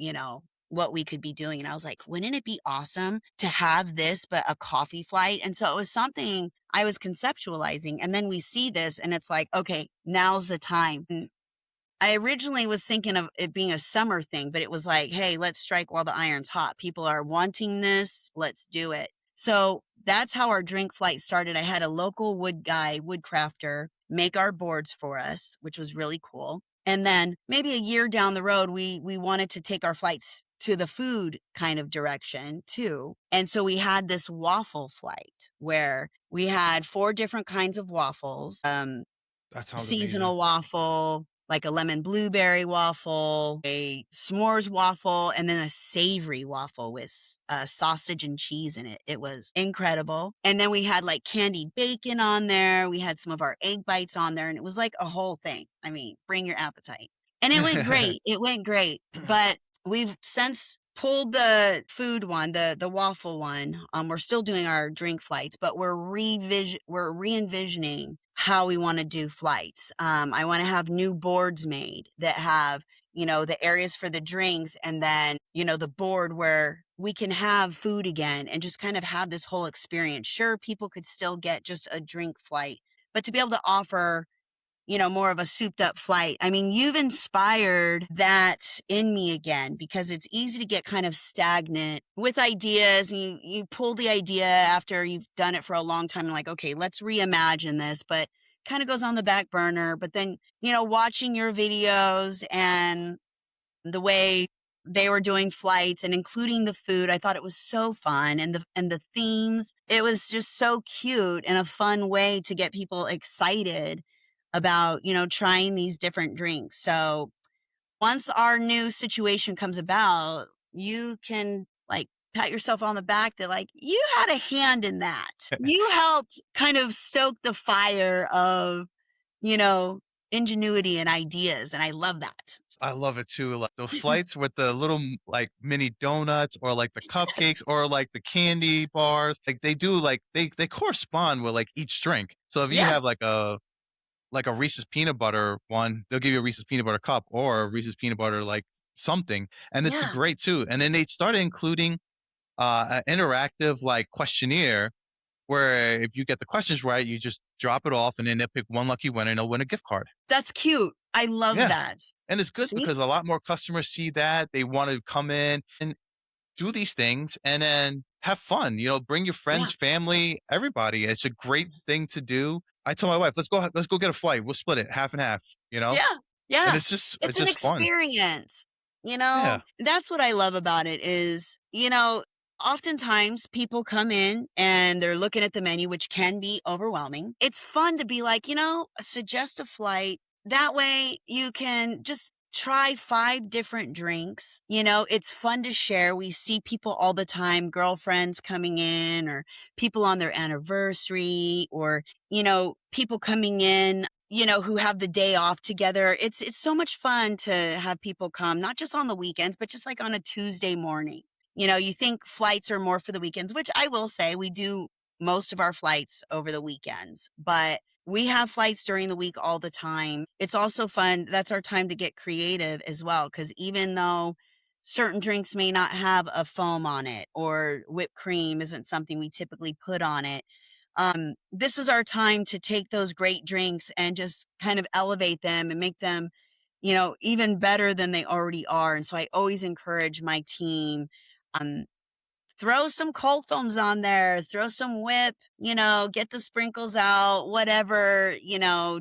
[SPEAKER 2] what we could be doing. And I was like, wouldn't it be awesome to have this, but a coffee flight? And so it was something I was conceptualizing. And then we see this and it's like, okay, now's the time. And I originally was thinking of it being a summer thing, but it was like, hey, let's strike while the iron's hot. People are wanting this. Let's do it. So that's how our drink flight started. I had a local wood crafter, make our boards for us, which was really cool. And then maybe a year down the road, we wanted to take our flights to the food kind of direction too. And so we had this waffle flight where we had 4 different kinds of waffles.
[SPEAKER 1] That sounds amazing.
[SPEAKER 2] Seasonal waffle, like a lemon blueberry waffle, a s'mores waffle, and then a savory waffle with sausage and cheese in it. It was incredible. And then we had like candied bacon on there. We had some of our egg bites on there, and it was like a whole thing. I mean, bring your appetite. And it went great. It went great. But we've since pulled the food one, the waffle one. We're still doing our drink flights, but we're re-envisioning how we want to do flights. I want to have new boards made that have, the areas for the drinks and then, the board where we can have food again and just kind of have this whole experience. Sure, people could still get just a drink flight, but to be able to offer more of a souped up flight. I mean, you've inspired that in me again because it's easy to get kind of stagnant with ideas and you pull the idea after you've done it for a long time and like, okay, let's reimagine this, but kind of goes on the back burner. But then, watching your videos and the way they were doing flights and including the food, I thought it was so fun and the themes, it was just so cute and a fun way to get people excited about, trying these different drinks. So once our new situation comes about, you can like pat yourself on the back that like you had a hand in that. You helped kind of stoke the fire of, you know, ingenuity and ideas. And I love that.
[SPEAKER 1] I love it too. Like those flights with the little like mini donuts or like the cupcakes
[SPEAKER 2] Yes.
[SPEAKER 1] or like the candy bars. Like they do like they correspond with like each drink. So if you
[SPEAKER 2] Yeah.
[SPEAKER 1] have like a Reese's peanut butter one, they'll give you a Reese's peanut butter cup or a Reese's peanut butter like something. And it's
[SPEAKER 2] Yeah.
[SPEAKER 1] great too. And then they started including an interactive like questionnaire where if you get the questions right, you just drop it off and then they'll pick one lucky winner and they'll win a gift card.
[SPEAKER 2] That's cute. I love
[SPEAKER 1] Yeah.
[SPEAKER 2] that.
[SPEAKER 1] And it's good
[SPEAKER 2] See?
[SPEAKER 1] because a lot more customers see that. They want to come in and do these things and then have fun. Bring your
[SPEAKER 2] Yeah.
[SPEAKER 1] friends, family, everybody. It's a great thing to do. I told my wife, let's go get a flight. We'll split it half and half,
[SPEAKER 2] Yeah.
[SPEAKER 1] and
[SPEAKER 2] Yeah.
[SPEAKER 1] it's
[SPEAKER 2] It's an
[SPEAKER 1] just fun.
[SPEAKER 2] experience.
[SPEAKER 1] Yeah.
[SPEAKER 2] That's what I love about it is, oftentimes people come in and they're looking at the menu, which can be overwhelming. It's fun to be like, suggest a flight. That way you can just try 5 different drinks. It's fun to share. We see people all the time, girlfriends coming in or people on their anniversary or, people coming in who have the day off together. It's so much fun to have people come, not just on the weekends, but just like on a Tuesday morning. You think flights are more for the weekends, which I will say we do most of our flights over the weekends, but we have flights during the week all the time. It's also fun. That's our time to get creative as well. Cause even though certain drinks may not have a foam on it or whipped cream isn't something we typically put on it, This is our time to take those great drinks and just kind of elevate them and make them, even better than they already are. And so I always encourage my team, um, throw some cold foams on there, throw some whip, get the sprinkles out, whatever,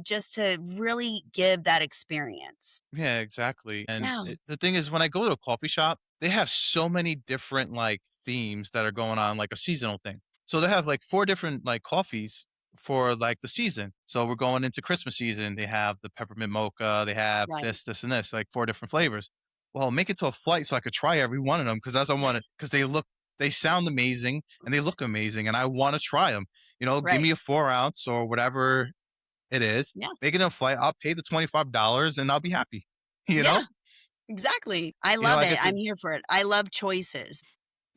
[SPEAKER 2] just to really give that experience.
[SPEAKER 1] Yeah, exactly. And
[SPEAKER 2] Yeah.
[SPEAKER 1] the thing is, when I go to a coffee shop, they have so many different like themes that are going on, like a seasonal thing. So they have like four different like coffees for like the season. So we're going into Christmas season. They have the peppermint mocha. They have
[SPEAKER 2] Right.
[SPEAKER 1] this, and this, like four different flavors. Well, make it to a flight so I could try every one of them because as I want it, because they sound amazing and they look amazing, and I want to try them. Give
[SPEAKER 2] Right.
[SPEAKER 1] me a 4 ounce or whatever it is.
[SPEAKER 2] Yeah.
[SPEAKER 1] Make it a flight. I'll pay the $25 and I'll be happy. You
[SPEAKER 2] Yeah.
[SPEAKER 1] know?
[SPEAKER 2] Exactly. I love
[SPEAKER 1] I
[SPEAKER 2] it.
[SPEAKER 1] get to
[SPEAKER 2] I'm here for it. I love choices.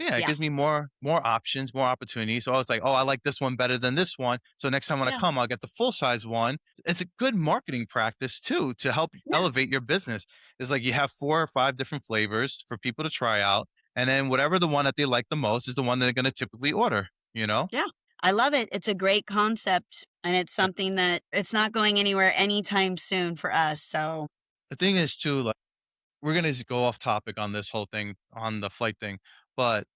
[SPEAKER 1] yeah, it
[SPEAKER 2] Yeah.
[SPEAKER 1] gives me more options, more opportunities. So I was like, "Oh, I like this one better than this one." So next time when I
[SPEAKER 2] Yeah.
[SPEAKER 1] come, I'll get the full size one. It's a good marketing practice too to help
[SPEAKER 2] Yeah.
[SPEAKER 1] elevate your business. It's like you have 4 or 5 different flavors for people to try out, and then whatever the one that they like the most is the one they're gonna typically order, you know?
[SPEAKER 2] Yeah. I love it. It's a great concept and it's
[SPEAKER 1] The
[SPEAKER 2] something that it's not going anywhere anytime soon for us. So,
[SPEAKER 1] the thing is too, like, we're gonna just go off topic on this whole thing, on the flight thing, but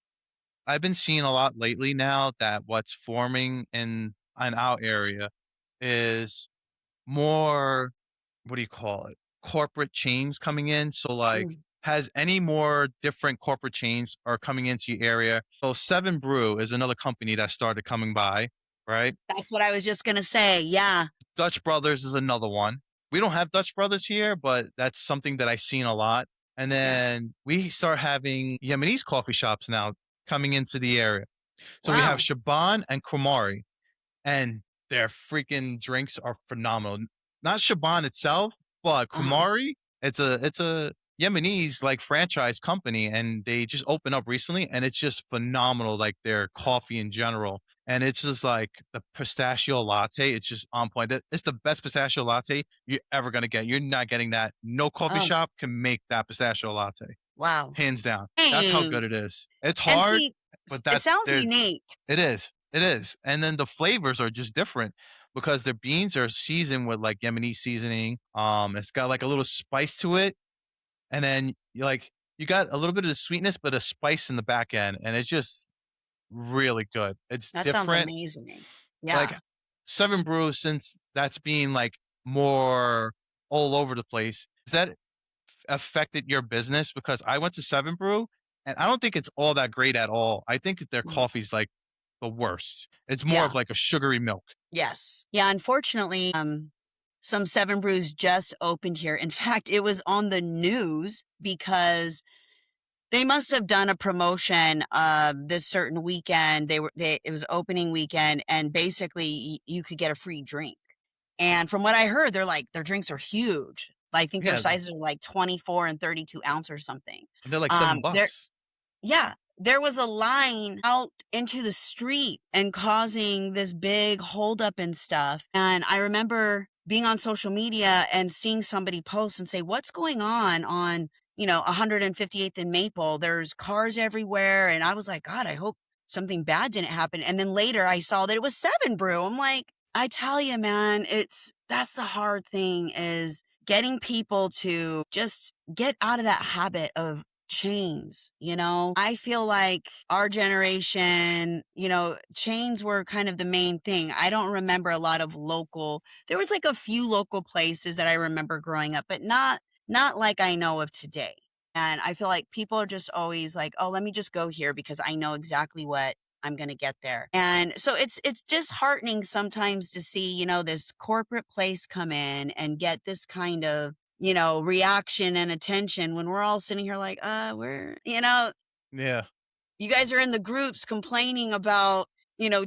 [SPEAKER 1] I've been seeing a lot lately now that what's forming in our area is more, what do you call it? Corporate chains coming in. So like
[SPEAKER 2] mm,
[SPEAKER 1] has any more different corporate chains are coming into your area? So Seven Brew is another company that started coming by, right?
[SPEAKER 2] that's what I was just going to say. Yeah.
[SPEAKER 1] Dutch Brothers is another one. We don't have Dutch Brothers here, but that's something that I've seen a lot. And
[SPEAKER 2] Yeah.
[SPEAKER 1] then we start having Yemenese coffee shops now coming into the area. So we have
[SPEAKER 2] Wow.
[SPEAKER 1] Shaban and Kumari, and their freaking drinks are phenomenal. Not Shaban itself, but
[SPEAKER 2] Uh-huh.
[SPEAKER 1] Kumari. It's a Yemenese like franchise company, and they just opened up recently, and it's just phenomenal. Like their coffee in general, and it's just like the pistachio latte. It's just on point. It's the best pistachio latte you're ever gonna get. You're not getting that. No coffee
[SPEAKER 2] Oh,
[SPEAKER 1] shop can make that pistachio latte,
[SPEAKER 2] wow.
[SPEAKER 1] hands down. That's how
[SPEAKER 2] Dang.
[SPEAKER 1] good it is. It's
[SPEAKER 2] And
[SPEAKER 1] hard,
[SPEAKER 2] see,
[SPEAKER 1] but
[SPEAKER 2] it
[SPEAKER 1] that
[SPEAKER 2] sounds
[SPEAKER 1] there's
[SPEAKER 2] unique.
[SPEAKER 1] it is. It is. And then the flavors are just different because the beans are seasoned with like Yemeni seasoning. It's got like a little spice to it. And then you got a little bit of the sweetness, but a spice in the back end. And it's just really good. It's
[SPEAKER 2] That sounds
[SPEAKER 1] different.
[SPEAKER 2] amazing.
[SPEAKER 1] Like
[SPEAKER 2] Yeah.
[SPEAKER 1] Seven Brew, since that's being like more all over the place, has that affected your business? Because I went to Seven Brew and I don't think it's all that great at all. I think their
[SPEAKER 2] Mm.
[SPEAKER 1] coffee's like the worst. It's more of
[SPEAKER 2] Yeah.
[SPEAKER 1] like a sugary milk.
[SPEAKER 2] Yes. Yeah. Unfortunately, some Seven Brews just opened here. In fact, it was on the news because they must have done a promotion this certain weekend. It was opening weekend, and basically you could get a free drink. And from what I heard, their drinks are huge. I think their
[SPEAKER 1] Yeah,
[SPEAKER 2] sizes are like 24 and 32 ounce or something.
[SPEAKER 1] they're like 7
[SPEAKER 2] They're
[SPEAKER 1] bucks.
[SPEAKER 2] Yeah, there was a line out into the street and causing this big holdup and stuff. And I remember being on social media and seeing somebody post and say, "What's going on 158th and Maple? There's cars everywhere." And I was like, "God, I hope something bad didn't happen." And then later I saw that it was Seven Brew. I'm like, I tell you, man, that's the hard thing is getting people to just get out of that habit of chains. I feel like our generation, chains were kind of the main thing. I don't remember a lot of there was like a few local places that I remember growing up, but not like I know of today. And I feel like people are just always like, "Oh, let me just go here because I know exactly what I'm going to get there." And so it's disheartening sometimes to see, this corporate place come in and get this kind of reaction and attention when we're all sitting here like,
[SPEAKER 1] Yeah.
[SPEAKER 2] you guys are in the groups complaining about,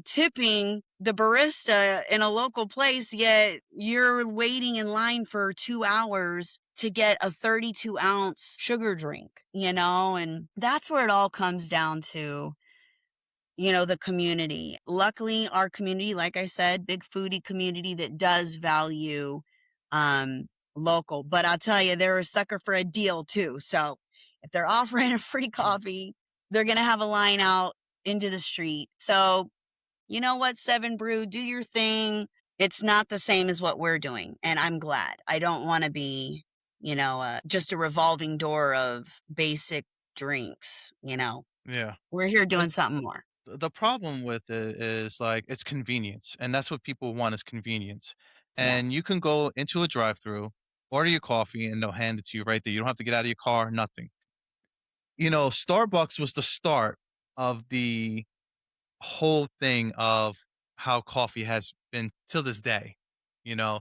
[SPEAKER 2] tipping the barista in a local place, yet you're waiting in line for 2 hours to get a 32-ounce sugar drink, and that's where it all comes down to, the community. Luckily, our community, like I said, big foodie community that does value local. But I'll tell you, they're a sucker for a deal too. So if they're offering a free coffee, they're going to have a line out into the street. So you know what, Seven Brew, do your thing. It's not the same as what we're doing. And I'm glad. I don't want to be, just a revolving door of basic drinks.
[SPEAKER 1] Yeah.
[SPEAKER 2] We're here
[SPEAKER 1] The
[SPEAKER 2] doing something more.
[SPEAKER 1] the problem with it is like it's convenience, and that's what people want is convenience.
[SPEAKER 2] Yeah.
[SPEAKER 1] And you can go into a drive-through, order your coffee, and they'll hand it to you right there. You don't have to get out of your car, nothing. Starbucks was the start of the whole thing of how coffee has been till this day. You know,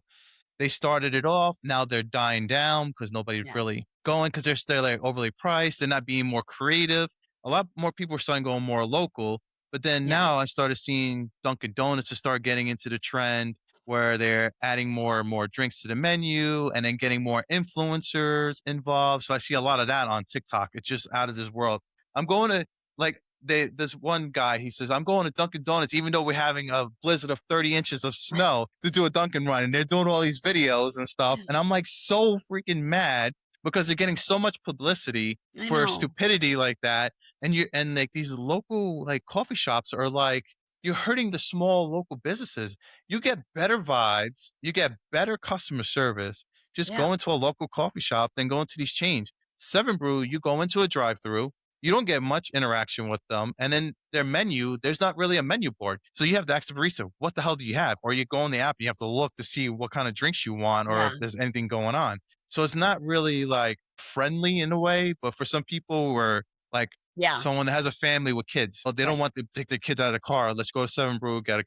[SPEAKER 1] they started it off. Now they're dying down because nobody's
[SPEAKER 2] Yeah.
[SPEAKER 1] really going because they're still like overly priced. They're not being more creative. A lot more people are starting going more local. But then
[SPEAKER 2] Yeah.
[SPEAKER 1] now I started seeing Dunkin' Donuts to start getting into the trend where they're adding more and more drinks to the menu and then getting more influencers involved. So I see a lot of that on TikTok. It's just out of this world. I'm going to like this one guy, he says, I'm going to Dunkin' Donuts, even though we're having a blizzard of 30 inches of snow to do a Dunkin' run. And they're doing all these videos and stuff. And I'm like so freaking mad because they're getting so much publicity
[SPEAKER 2] I
[SPEAKER 1] for
[SPEAKER 2] know.
[SPEAKER 1] stupidity like that. And like these local like coffee shops are like, you're hurting the small local businesses. You get better vibes, you get better customer service. Just
[SPEAKER 2] Yeah.
[SPEAKER 1] go into a local coffee shop than go into these chains. Seven Brew, you go into a drive-through, you don't get much interaction with them. And then their menu, there's not really a menu board. So you have to ask the barista, what the hell do you have? Or you go on the app, you have to look to see what kind of drinks you want or
[SPEAKER 2] Yeah.
[SPEAKER 1] if there's anything going on. So it's not really like friendly in a way, but for some people who are like
[SPEAKER 2] Yeah.
[SPEAKER 1] someone that has a family with kids, so they don't
[SPEAKER 2] Right.
[SPEAKER 1] want to take their kids out of the car. Let's go to Seven Brew, get a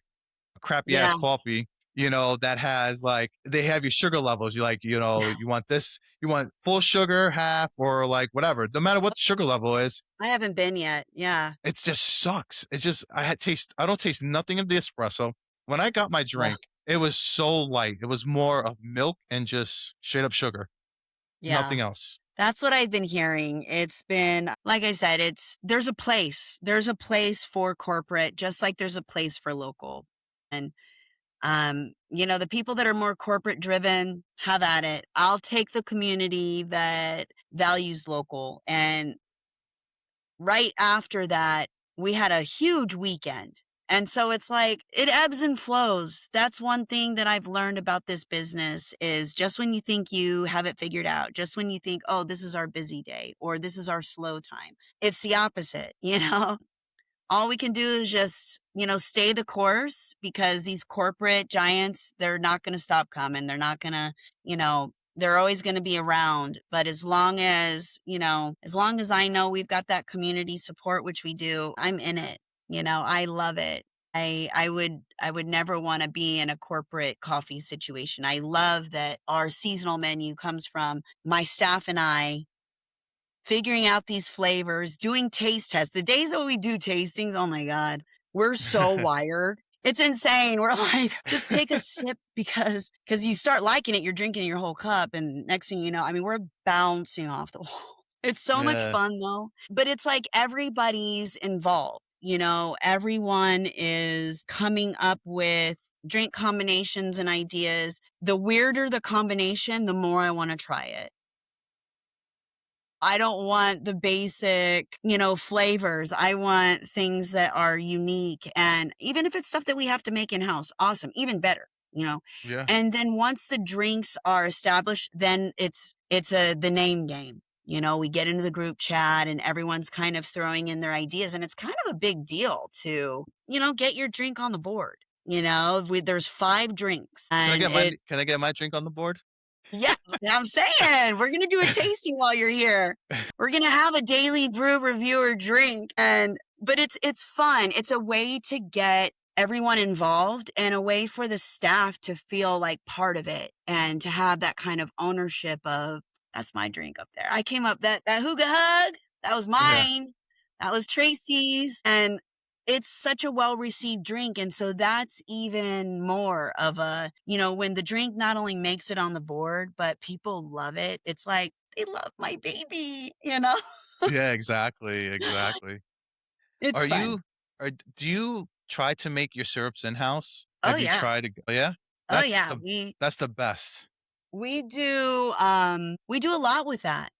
[SPEAKER 1] crappy ass
[SPEAKER 2] Yeah.
[SPEAKER 1] coffee, that has like they have your sugar levels. You like,
[SPEAKER 2] Yeah.
[SPEAKER 1] you want this, you want full sugar, half, or like whatever. No matter what the sugar level is,
[SPEAKER 2] I haven't been yet. Yeah.
[SPEAKER 1] it just sucks. It just I don't taste nothing of the espresso. When I got my
[SPEAKER 2] Ugh.
[SPEAKER 1] drink, it was so light. It was more of milk and just straight up sugar.
[SPEAKER 2] Yeah.
[SPEAKER 1] Nothing else.
[SPEAKER 2] That's what I've been hearing. It's been, like I said, there's a place. There's a place for corporate, just like there's a place for local. And, the people that are more corporate driven, have at it. I'll take the community that values local. And right after that, we had a huge weekend. And so it's like it ebbs and flows. That's one thing that I've learned about this business is just when you think you have it figured out, just when you think, oh, this is our busy day or this is our slow time, it's the opposite, all we can do is just, stay the course because these corporate giants, they're not going to stop coming. They're not going to, they're always going to be around. But as long as I know we've got that community support, which we do, I'm in it. I love it. I would never want to be in a corporate coffee situation. I love that our seasonal menu comes from my staff and I figuring out these flavors, doing taste tests. The days that we do tastings, oh my God, we're so wired. It's insane. We're like, just take a sip because you start liking it, you're drinking your whole cup. And next thing you know, I mean, we're bouncing off the wall. It's so much
[SPEAKER 1] Yeah.
[SPEAKER 2] fun though. But it's like everybody's involved. Everyone is coming up with drink combinations and ideas. The weirder the combination, the more I want to try it. I don't want the basic, flavors. I want things that are unique. And even if it's stuff that we have to make in house, awesome, even better.
[SPEAKER 1] Yeah.
[SPEAKER 2] And then once the drinks are established, then it's the name game. We get into the group chat and everyone's kind of throwing in their ideas. And it's kind of a big deal to, get your drink on the board. There's 5 drinks
[SPEAKER 1] Can I
[SPEAKER 2] and
[SPEAKER 1] get my
[SPEAKER 2] it's,
[SPEAKER 1] can I get my drink on the board?
[SPEAKER 2] yeah, I'm saying we're gonna do a tasting while you're here. We're gonna have a daily brew reviewer drink, but it's fun. It's a way to get everyone involved and a way for the staff to feel like part of it and to have that kind of ownership of that's my drink up there. I came up that Hooga Hug, that was
[SPEAKER 1] Yeah.
[SPEAKER 2] mine. That was Tracy's, and it's such a well-received drink. And so that's even more of when the drink not only makes it on the board, but people love it. It's like, they love my baby.
[SPEAKER 1] Yeah, exactly, exactly.
[SPEAKER 2] It's
[SPEAKER 1] Are
[SPEAKER 2] fun.
[SPEAKER 1] you do you try to make your syrups in-house?
[SPEAKER 2] Oh
[SPEAKER 1] Have you
[SPEAKER 2] yeah.
[SPEAKER 1] tried to oh, yeah?
[SPEAKER 2] Oh
[SPEAKER 1] That's
[SPEAKER 2] yeah.
[SPEAKER 1] the that's the best.
[SPEAKER 2] We do a lot with that.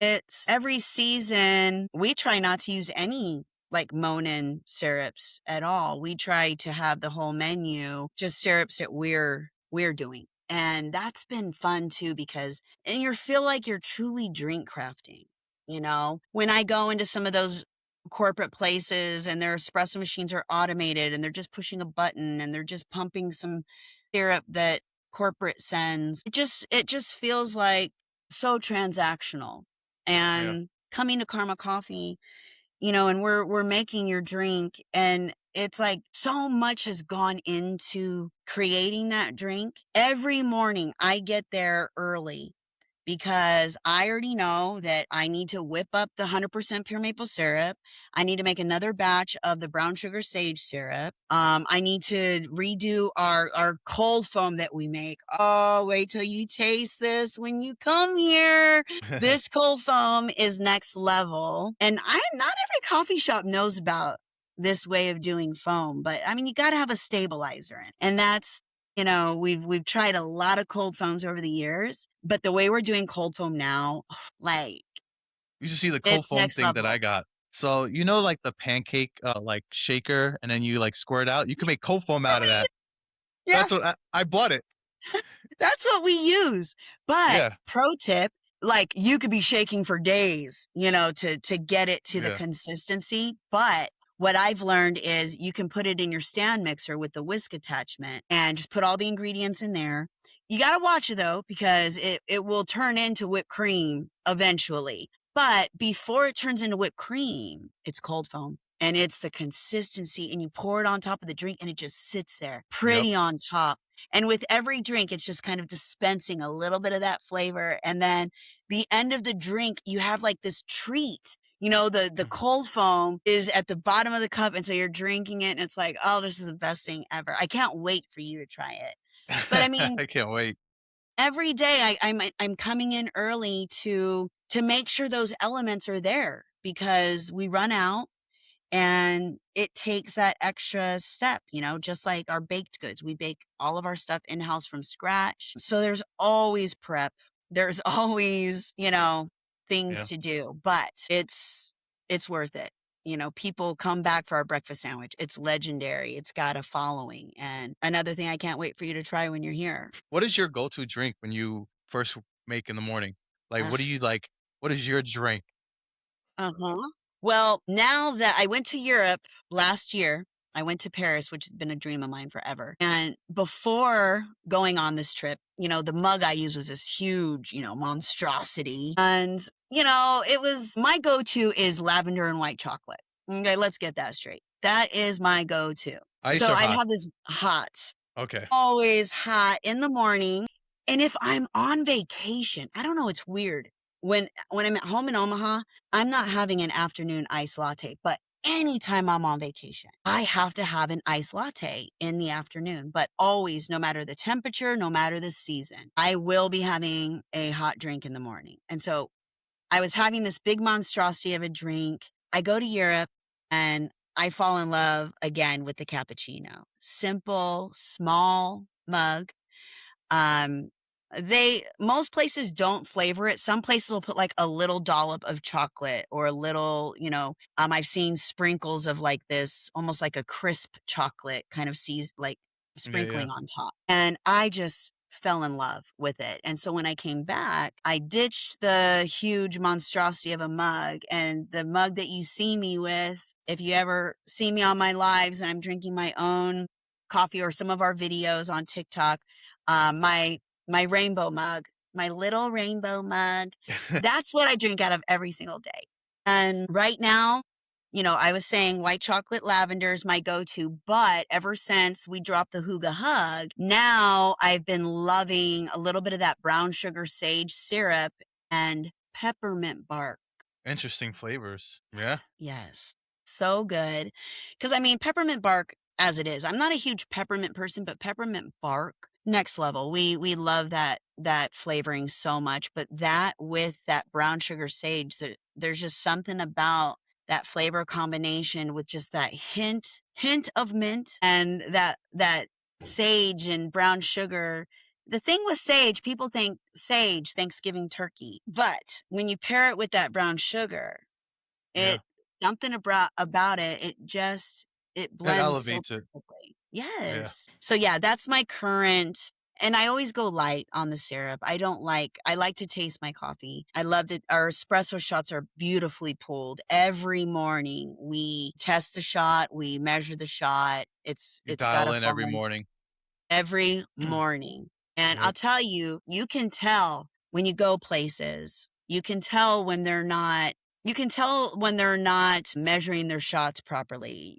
[SPEAKER 2] It's every season we try not to use any like Monin syrups at all. We try to have the whole menu, just syrups that we're doing. And that's been fun too, because and you feel like you're truly drink crafting, you know? When I go into some of those corporate places and their espresso machines are automated and they're just pushing a button and they're just pumping some syrup that corporate sends, it just feels like so transactional.
[SPEAKER 1] Yeah.
[SPEAKER 2] And coming to Karma Coffee, you know, and we're making your drink, and it's like so much has gone into creating that drink. Every morning I get there early because I already know that I need to whip up the 100% pure maple syrup. I need to make another batch of the brown sugar sage syrup. I need to redo our cold foam that we make. Oh, wait till you taste this when you come here. This cold foam is next level. And not every coffee shop knows about this way of doing foam, but I mean, you got to have a stabilizer in. And that's, you know, we've tried a lot of cold foams over the years, but the way we're doing cold foam now, like
[SPEAKER 1] You should see the cold
[SPEAKER 2] it's
[SPEAKER 1] foam
[SPEAKER 2] next
[SPEAKER 1] thing that I
[SPEAKER 2] level.
[SPEAKER 1] got. So you know, like the pancake, like shaker, and then you like squirt out. You can make cold foam
[SPEAKER 2] I
[SPEAKER 1] out of
[SPEAKER 2] mean,
[SPEAKER 1] that.
[SPEAKER 2] yeah,
[SPEAKER 1] That's what I bought it.
[SPEAKER 2] that's what we use. But
[SPEAKER 1] Yeah,
[SPEAKER 2] pro tip, like you could be shaking for days, you know, to get it to the
[SPEAKER 1] yeah,
[SPEAKER 2] consistency. But what I've learned is you can put it in your stand mixer with the whisk attachment and just put all the ingredients in there. You got to watch it though, because it will turn into whipped cream eventually. But before it turns into whipped cream, it's cold foam. And it's the consistency, and you pour it on top of the drink, and it just sits there
[SPEAKER 1] yep.
[SPEAKER 2] pretty on top. And with every drink, it's just kind of dispensing a little bit of that flavor. And then the end of the drink, you have like this treat. You know, the cold foam is at the bottom of the cup. And so you're drinking it, and it's like, oh, this is the best thing ever. I can't wait for you to try it. But I mean,
[SPEAKER 1] I can't wait.
[SPEAKER 2] every day I'm coming in early to make sure those elements are there, because we run out and it takes that extra step, you know, just like our baked goods. We bake all of our stuff in house from scratch. So there's always prep. There's always, you know, things
[SPEAKER 1] Yeah.
[SPEAKER 2] to do, but it's worth it. You know, people come back for our breakfast sandwich. It's legendary. It's got a following. And another thing I can't wait for you to try when you're here.
[SPEAKER 1] What is your go-to drink when you first make in the morning? Like, what do you like? What is your drink?
[SPEAKER 2] Uh-huh. Well, now that I went to Europe last year, I went to Paris, which has been a dream of mine forever. And before going on this trip, you know, the mug I used was this huge, you know, monstrosity. And, you know, it was my go-to is lavender and white chocolate. Okay, let's get that straight. That is my go-to.
[SPEAKER 1] Ice
[SPEAKER 2] So
[SPEAKER 1] or
[SPEAKER 2] I'd
[SPEAKER 1] hot?
[SPEAKER 2] have this hot,
[SPEAKER 1] Okay.
[SPEAKER 2] always hot in the morning. And if I'm on vacation, I don't know, it's weird. When I'm at home in Omaha, I'm not having an afternoon iced latte, but anytime I'm on vacation, I have to have an iced latte in the afternoon, but always, no matter the temperature, no matter the season, I will be having a hot drink in the morning. And so I was having this big monstrosity of a drink. I go to Europe and I fall in love again with the cappuccino. Simple, small mug. um, most places don't flavor it. Some places will put like a little dollop of chocolate or a little, you know, I've seen sprinkles of like this, almost like a crisp chocolate kind of like
[SPEAKER 1] Yeah, yeah.
[SPEAKER 2] sprinkling on top. And I just fell in love with it. And so when I came back, I ditched the huge monstrosity of a mug, and the mug that you see me with, if you ever see me on my lives and I'm drinking my own coffee or some of our videos on TikTok, my rainbow mug, my little rainbow mug. That's what I drink out of every single day. And right now, you know, I was saying white chocolate lavender is my go-to, but ever since we dropped the Hooga Hug, now I've been loving a little bit of that brown sugar sage syrup and peppermint bark.
[SPEAKER 1] Interesting flavors. Yeah.
[SPEAKER 2] Yes. So good. Because I mean, peppermint bark as it is. I'm not a huge peppermint person, but peppermint bark, next level. We love that flavoring so much. But that with that brown sugar sage, there's just something about that flavor combination with just that hint of mint and that sage and brown sugar. The thing with sage, people think sage, Thanksgiving turkey. But when you pair it with that brown sugar, it
[SPEAKER 1] Yeah.
[SPEAKER 2] Something about it, it
[SPEAKER 1] It
[SPEAKER 2] blends so
[SPEAKER 1] elevates it.
[SPEAKER 2] perfectly.
[SPEAKER 1] Yeah.
[SPEAKER 2] Yes. So yeah, that's my current, and I always go light on the syrup. I like to taste my coffee. I love it. Our espresso shots are beautifully pulled. Every morning we test the shot, we measure the shot.
[SPEAKER 1] You
[SPEAKER 2] It's got
[SPEAKER 1] dial
[SPEAKER 2] to
[SPEAKER 1] in
[SPEAKER 2] fall
[SPEAKER 1] every
[SPEAKER 2] in
[SPEAKER 1] morning.
[SPEAKER 2] every morning. And I'll
[SPEAKER 1] Yep.
[SPEAKER 2] tell you, you can tell when you go places. You can tell when they're not measuring their shots properly.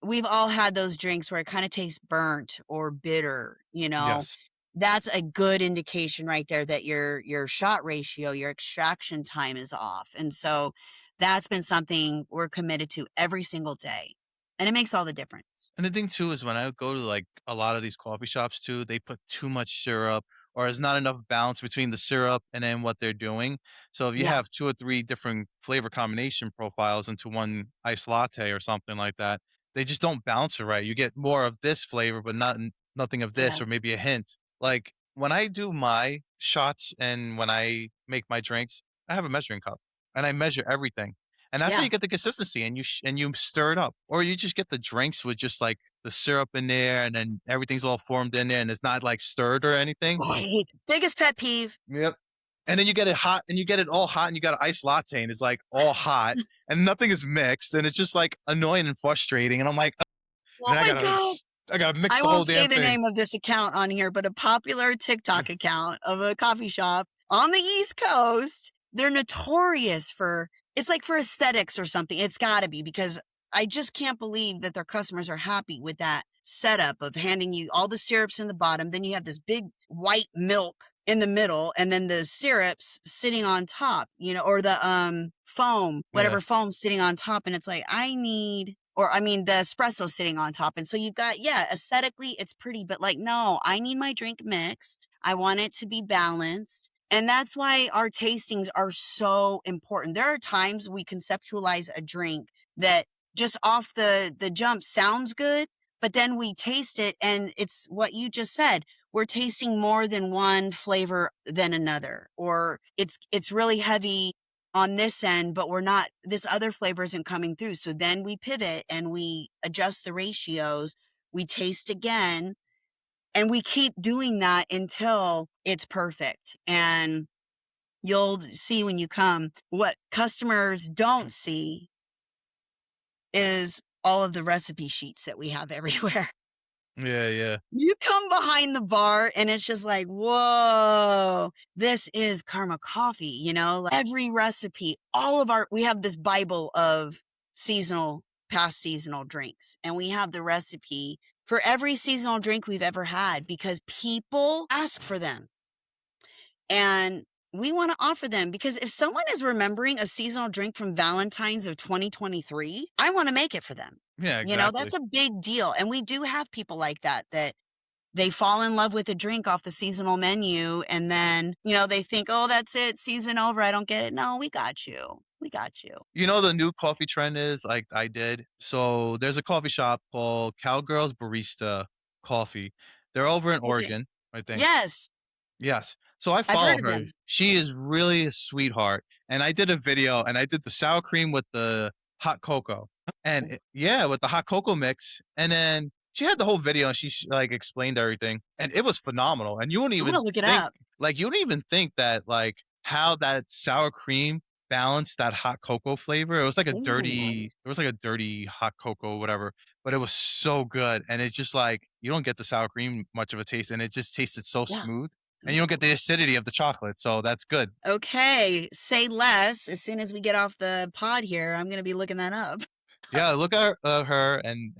[SPEAKER 2] We've all had those drinks where it kind of tastes burnt or bitter.
[SPEAKER 1] Yes.
[SPEAKER 2] That's a good indication right there that your shot ratio, your extraction time is off. And so that's been something we're committed to every single day. And it makes all the difference.
[SPEAKER 1] And the thing too is when I go to like a lot of these coffee shops too, they put too much syrup or there's not enough balance between the syrup and then what they're doing. So if you
[SPEAKER 2] Yeah.
[SPEAKER 1] have two or three different flavor combination profiles into one iced latte or something like that, they just don't balance it right. You get more of this flavor, but nothing of this, or
[SPEAKER 2] Yes.
[SPEAKER 1] maybe a hint. Like when I do my shots and when I make my drinks, I have a measuring cup and I measure everything. And that's how
[SPEAKER 2] Yeah.
[SPEAKER 1] you get the consistency and and you stir it up. Or you just get the drinks with just like the syrup in there and then everything's all formed in there and it's not like stirred or anything.
[SPEAKER 2] Oh, I hate biggest pet peeve.
[SPEAKER 1] Yep. And then you get it hot and you get it all hot and you got an iced latte and it's like all hot and nothing is mixed and it's just like annoying and frustrating. And I'm like,
[SPEAKER 2] Oh
[SPEAKER 1] man,
[SPEAKER 2] my God.
[SPEAKER 1] I gotta mix
[SPEAKER 2] I
[SPEAKER 1] the whole
[SPEAKER 2] won't say
[SPEAKER 1] damn
[SPEAKER 2] the
[SPEAKER 1] thing.
[SPEAKER 2] name of this account on here, but a popular TikTok account of a coffee shop on the East Coast. They're notorious for it's like for aesthetics or something. It's got to be because I just can't believe that their customers are happy with that setup of handing you all the syrups in the bottom. Then you have this big white milk in the middle and then the syrups sitting on top, or the foam,
[SPEAKER 1] Yeah.
[SPEAKER 2] whatever foam sitting on top. And it's like, I mean, the espresso sitting on top. And so you've got, yeah, aesthetically, it's pretty, but like, no, I need my drink mixed. I want it to be balanced. And that's why our tastings are so important. There are times we conceptualize a drink that just off the jump sounds good, but then we taste it and it's what you just said. We're tasting more than one flavor than another, or it's really heavy on this end, but this other flavor isn't coming through. So then we pivot and we adjust the ratios, we taste again, and we keep doing that until it's perfect. And you'll see when you come, what customers don't see is all of the recipe sheets that we have everywhere.
[SPEAKER 1] Yeah, yeah.
[SPEAKER 2] You come behind the bar and it's just like, whoa, this is Karma Coffee, like every recipe, we have this Bible of past seasonal drinks. And we have the recipe for every seasonal drink we've ever had because people ask for them. And we want to offer them because if someone is remembering a seasonal drink from Valentine's of 2023, I want to make it for them.
[SPEAKER 1] Yeah, exactly.
[SPEAKER 2] That's a big deal. And we do have people like that they fall in love with a drink off the seasonal menu and then, they think, oh, that's it. Season over. I don't get it. No, we got you. We got you.
[SPEAKER 1] You know the new coffee trend is like I did. So there's a coffee shop called Cowgirls Barista Coffee. They're over in
[SPEAKER 2] Okay.
[SPEAKER 1] Oregon, I think.
[SPEAKER 2] Yes.
[SPEAKER 1] Yes. So I
[SPEAKER 2] I've
[SPEAKER 1] follow
[SPEAKER 2] heard of
[SPEAKER 1] her.
[SPEAKER 2] them.
[SPEAKER 1] She is really a sweetheart. And I did a video and I did the sour cream with the hot cocoa. And yeah, with the hot cocoa mix. And then she had the whole video and like explained everything. And it was phenomenal. And you wouldn't
[SPEAKER 2] I'm
[SPEAKER 1] even
[SPEAKER 2] going to look it
[SPEAKER 1] think
[SPEAKER 2] up.
[SPEAKER 1] you wouldn't even think that like how that sour cream balanced that hot cocoa flavor.
[SPEAKER 2] Ooh,
[SPEAKER 1] it was like a dirty hot cocoa, whatever, but it was so good. And it's just like, you don't get the sour cream much of a taste and it just tasted so
[SPEAKER 2] yeah.
[SPEAKER 1] smooth and you don't get
[SPEAKER 2] Ooh.
[SPEAKER 1] the acidity of the chocolate, so that's good.
[SPEAKER 2] Okay. Say less. As soon as we get off the pod here, I'm going to be looking that up.
[SPEAKER 1] Yeah, look at her and,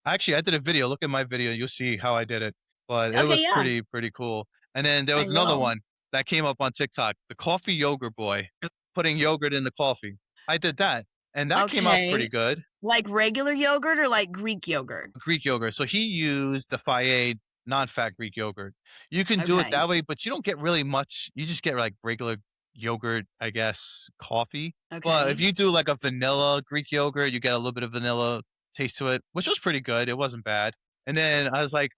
[SPEAKER 1] actually, I did a video, look at my video, you'll see how I did it, but it
[SPEAKER 2] Okay.
[SPEAKER 1] was
[SPEAKER 2] Yeah,
[SPEAKER 1] pretty cool. And then there
[SPEAKER 2] I
[SPEAKER 1] was another
[SPEAKER 2] will.
[SPEAKER 1] one that came up on TikTok, the coffee yogurt boy, putting yogurt in the coffee. I did that, and that came out pretty
[SPEAKER 2] Okay.
[SPEAKER 1] good.
[SPEAKER 2] Like regular yogurt or like Greek yogurt?
[SPEAKER 1] Greek yogurt. So he used the Fayed non-fat Greek yogurt. You can do it
[SPEAKER 2] Okay.
[SPEAKER 1] that way, but you don't get really much. You just get like regular yogurt, I guess, coffee. But if
[SPEAKER 2] Okay.
[SPEAKER 1] you do like a vanilla Greek yogurt, you get a little bit of vanilla taste to it, which was pretty good. It wasn't bad. And then I was like,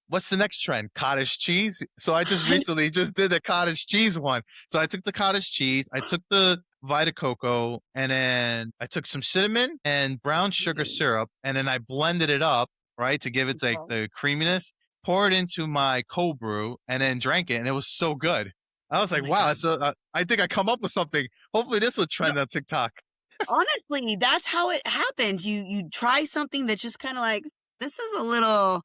[SPEAKER 1] what's the next trend? Cottage cheese. So I just recently just did the cottage cheese one. So I took the cottage cheese, I took the Vita Coco, and then I took some cinnamon and brown sugar
[SPEAKER 2] Mm,
[SPEAKER 1] syrup, and then I blended it up, right, to give it like
[SPEAKER 2] okay.
[SPEAKER 1] the creaminess. Pour it into my cold brew, and then drank it, and it was so good. I was
[SPEAKER 2] Oh
[SPEAKER 1] like,
[SPEAKER 2] my
[SPEAKER 1] wow,
[SPEAKER 2] God.
[SPEAKER 1] so I think I come up with something. Hopefully, this will
[SPEAKER 2] No,
[SPEAKER 1] trend on TikTok.
[SPEAKER 2] honestly, that's how it happens. You try something that's just kind of like, this is a little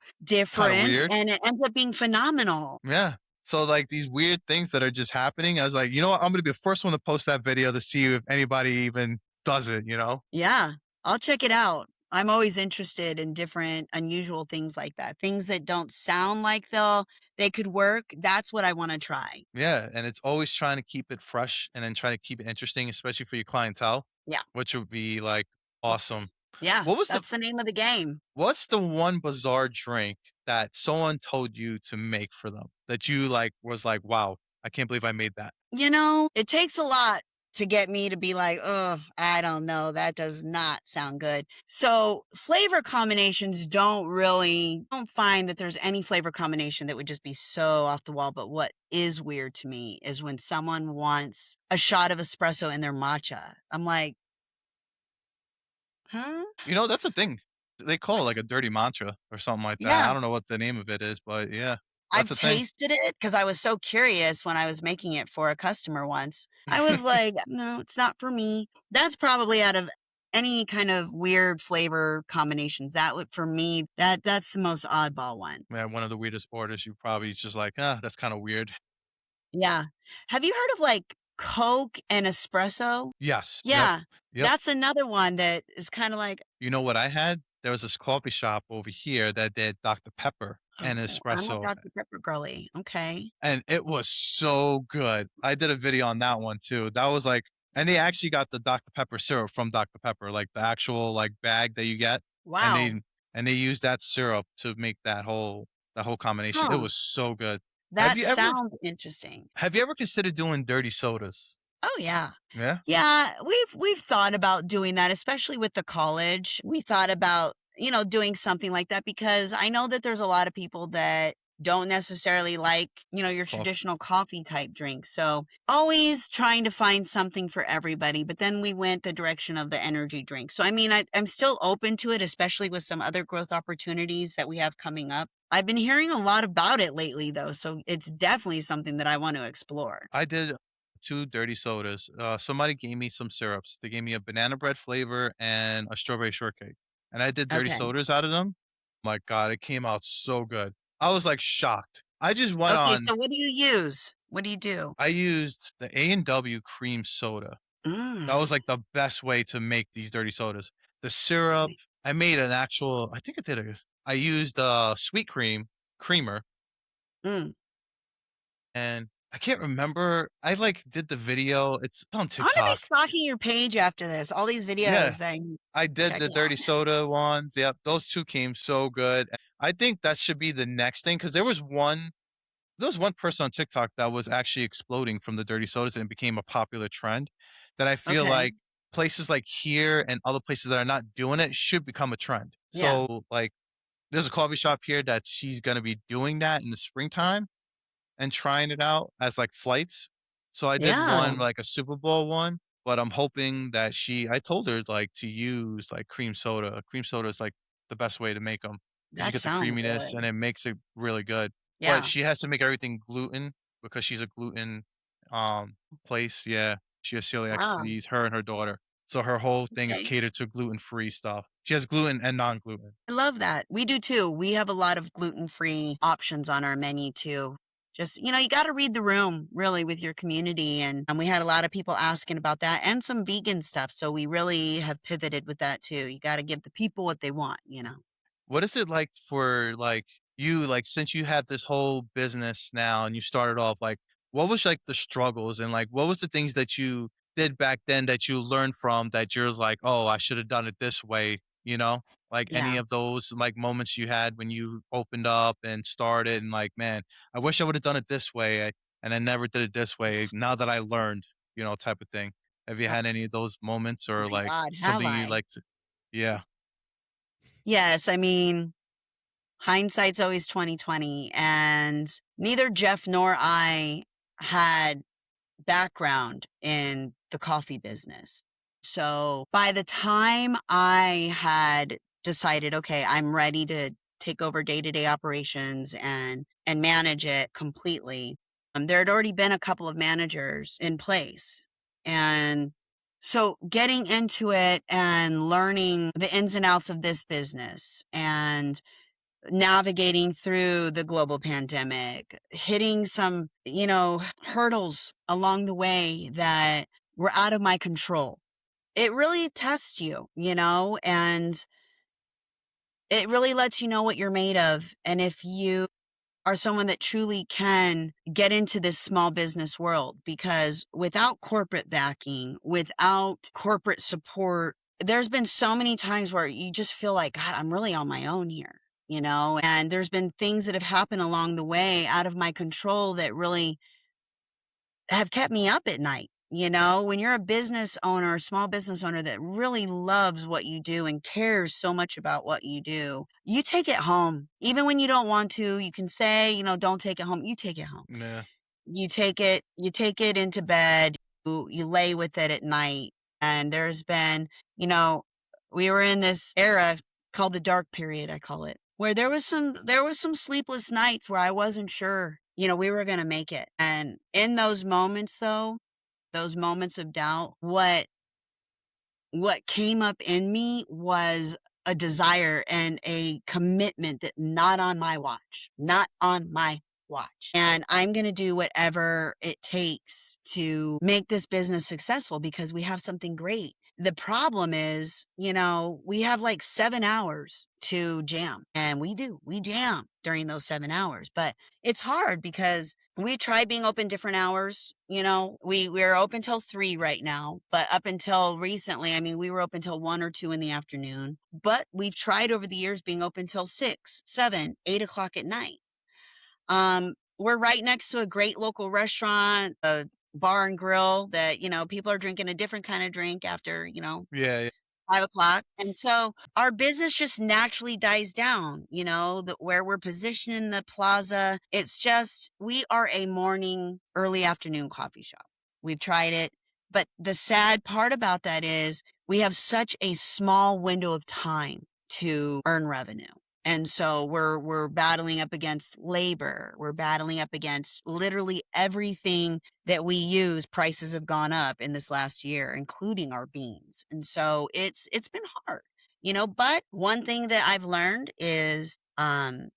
[SPEAKER 1] Kind of
[SPEAKER 2] different,
[SPEAKER 1] weird.
[SPEAKER 2] and it ends up being phenomenal.
[SPEAKER 1] Yeah. So like these weird things that are just happening, I was like, you know what? I'm gonna be the first one to post that video to see if anybody even does it, you know?
[SPEAKER 2] Yeah, I'll check it out. I'm always interested in different unusual things like that. Things that don't sound like they could work. That's what I want to try.
[SPEAKER 1] Yeah. And it's always trying to keep it fresh and then trying to keep it interesting, especially for your clientele,
[SPEAKER 2] Yeah.
[SPEAKER 1] which would be like awesome.
[SPEAKER 2] That's yeah,
[SPEAKER 1] What was the
[SPEAKER 2] that's the name of the game.
[SPEAKER 1] what's the one bizarre drink that someone told you to make for them that you like was like, wow, I can't believe I made that?
[SPEAKER 2] It takes a lot to get me to be like, "Oh, I don't know, that does not sound good." So, flavor combinations don't find that there's any flavor combination that would just be so off the wall, but what is weird to me is when someone wants a shot of espresso in their matcha. I'm like, "Huh?"
[SPEAKER 1] You know, that's a thing. They call it like a dirty mantra or something like that. I
[SPEAKER 2] Yeah.
[SPEAKER 1] don't know what the name of it is, but yeah,
[SPEAKER 2] I've
[SPEAKER 1] that's a thing.
[SPEAKER 2] tasted it because I was so curious when I was making it for a customer once. I was like, "No, it's not for me." That's probably out of any kind of weird flavor combinations, that would for me, that's the most oddball one.
[SPEAKER 1] Man, one of the weirdest orders you probably just like, ah, that's kind of weird.
[SPEAKER 2] Yeah. Have you heard of, like, Coke and espresso?
[SPEAKER 1] Yes. Yep.
[SPEAKER 2] Yeah.
[SPEAKER 1] Yep.
[SPEAKER 2] That's another one that is kinda like,
[SPEAKER 1] You know what I had? There was this coffee shop over here that did Dr. Pepper and
[SPEAKER 2] "Oh, I'm a
[SPEAKER 1] espresso,
[SPEAKER 2] Dr. Pepper girly." Okay.
[SPEAKER 1] and it was so good. I did a video on that one too. That was like, and they actually got the Dr. Pepper syrup from Dr. Pepper, like the actual like bag that you get, and
[SPEAKER 2] Wow.
[SPEAKER 1] they used that syrup to make that whole combination. It
[SPEAKER 2] Huh.
[SPEAKER 1] was so good. Have
[SPEAKER 2] That
[SPEAKER 1] you ever
[SPEAKER 2] sounds interesting.
[SPEAKER 1] have you ever considered doing dirty sodas?
[SPEAKER 2] Oh, yeah.
[SPEAKER 1] Yeah.
[SPEAKER 2] Yeah, we've thought about doing that, especially with the college. We thought about, doing something like that because I know that there's a lot of people that don't necessarily like, your
[SPEAKER 1] Coffee.
[SPEAKER 2] traditional coffee type drink. So always trying to find something for everybody. But then we went the direction of the energy drink. So I mean, I'm still open to it, especially with some other growth opportunities that we have coming up. I've been hearing a lot about it lately, though. So it's definitely something that I want to explore.
[SPEAKER 1] I did 2 dirty sodas. Somebody gave me some syrups. They gave me a banana bread flavor and a strawberry shortcake, and I did dirty
[SPEAKER 2] Okay.
[SPEAKER 1] sodas out of them. My god, it came out so good. I was, like, shocked. I just went
[SPEAKER 2] Okay,
[SPEAKER 1] on
[SPEAKER 2] so what do you use? What do you do?
[SPEAKER 1] I used the A&W cream soda. That was,
[SPEAKER 2] Mm,
[SPEAKER 1] like, the best way to make these dirty sodas. The syrup,
[SPEAKER 2] okay.
[SPEAKER 1] I made an actual I think I did a I used, sweet creamer,
[SPEAKER 2] Mm.
[SPEAKER 1] and I can't remember. I, like, did the video. It's on
[SPEAKER 2] I'm gonna be
[SPEAKER 1] TikTok.
[SPEAKER 2] stalking your page after this, all these
[SPEAKER 1] Yeah.
[SPEAKER 2] videos that I'm
[SPEAKER 1] I did the
[SPEAKER 2] checking out.
[SPEAKER 1] dirty soda ones. Yep, those 2 came so good. I think that should be the next thing because there was one person on TikTok that was actually exploding from the dirty sodas and it became a popular trend that I feel
[SPEAKER 2] Okay.
[SPEAKER 1] like places like here and other places that are not doing it should become a trend.
[SPEAKER 2] Yeah.
[SPEAKER 1] So, like, there's a coffee shop here that she's gonna be doing that in the springtime and trying it out as, like, flights. So I did
[SPEAKER 2] Yeah.
[SPEAKER 1] one, like, a Super Bowl one, but I'm hoping that I told her, like, to use, like, cream soda. Cream soda is, like, the best way to make them because you
[SPEAKER 2] That
[SPEAKER 1] get the
[SPEAKER 2] sounds
[SPEAKER 1] creaminess and
[SPEAKER 2] good.
[SPEAKER 1] it makes it really good. But
[SPEAKER 2] Yeah.
[SPEAKER 1] she has to make everything gluten because she's a gluten, um, place. Yeah, she has celiac
[SPEAKER 2] Wow.
[SPEAKER 1] disease, her and her daughter. So her whole thing is
[SPEAKER 2] Okay.
[SPEAKER 1] catered to gluten-free stuff. She has gluten and non-gluten.
[SPEAKER 2] I love that. We do too. We have a lot of gluten-free options on our menu too. Just, you gotta read the room really with your community, and we had a lot of people asking about that and some vegan stuff, so we really have pivoted with that too. You gotta give the people what they want.
[SPEAKER 1] What is it like for, like, you, like, since you have this whole business now and you started off, like, what was, like, the struggles and, like, what was the things that you did back then that you learned from that you're like, "Oh, I should have done it this way," you know? Like, any
[SPEAKER 2] Yeah.
[SPEAKER 1] of those, like, moments you had when you opened up and started and, like, "Man, I wish I would've done it this way, and I never did it this way, now that I learned," type of thing. Have you
[SPEAKER 2] Oh
[SPEAKER 1] had any of those moments or,
[SPEAKER 2] my
[SPEAKER 1] like,
[SPEAKER 2] god, have
[SPEAKER 1] something you
[SPEAKER 2] I?
[SPEAKER 1] like to. Yeah.
[SPEAKER 2] Yes, I mean, hindsight's always 2020, and neither Jeff nor I had background in the coffee business. So by the time I had decided, okay, I'm ready to take over day-to-day operations and manage it completely, there had already been a couple of managers in place. And so getting into it and learning the ins and outs of this business and navigating through the global pandemic, hitting some, hurdles along the way that were out of my control. It really tests you, and it really lets you know what you're made of. And if you are someone that truly can get into this small business world, because without corporate backing, without corporate support, there's been so many times where you just feel like, God, I'm really on my own here, and there's been things that have happened along the way out of my control that really have kept me up at night. When you're a business owner, a small business owner that really loves what you do and cares so much about what you do, you take it home. Even when you don't want to, you can say, don't take it home. You take it home.
[SPEAKER 1] Yeah.
[SPEAKER 2] You take it into bed, you lay with it at night. And there's been, we were in this era called the dark period, I call it, where there was some sleepless nights where I wasn't sure, we were going to make it. And in those moments though, those moments of doubt, what came up in me was a desire and a commitment that not on my watch, not on my watch. And I'm going to do whatever it takes to make this business successful because we have something great. The problem is, we have like 7 hours to jam, and we jam during those 7 hours, but it's hard because we try being open different hours. We're open till 3 right now, but up until recently, I mean, we were open till 1 or 2 in the afternoon, but we've tried over the years being open till 6, 7, 8 o'clock at night. We're right next to a great local restaurant, a bar and grill that, people are drinking a different kind of drink after,
[SPEAKER 1] Yeah. Yeah.
[SPEAKER 2] 5 o'clock. And so our business just naturally dies down, where we're positioned in the plaza. It's just, we are a morning, early afternoon coffee shop. We've tried it. But the sad part about that is we have such a small window of time to earn revenue. And so we're battling up against labor. We're battling up against literally everything that we use. Prices have gone up in this last year, including our beans. And so it's been hard, but one thing that I've learned is to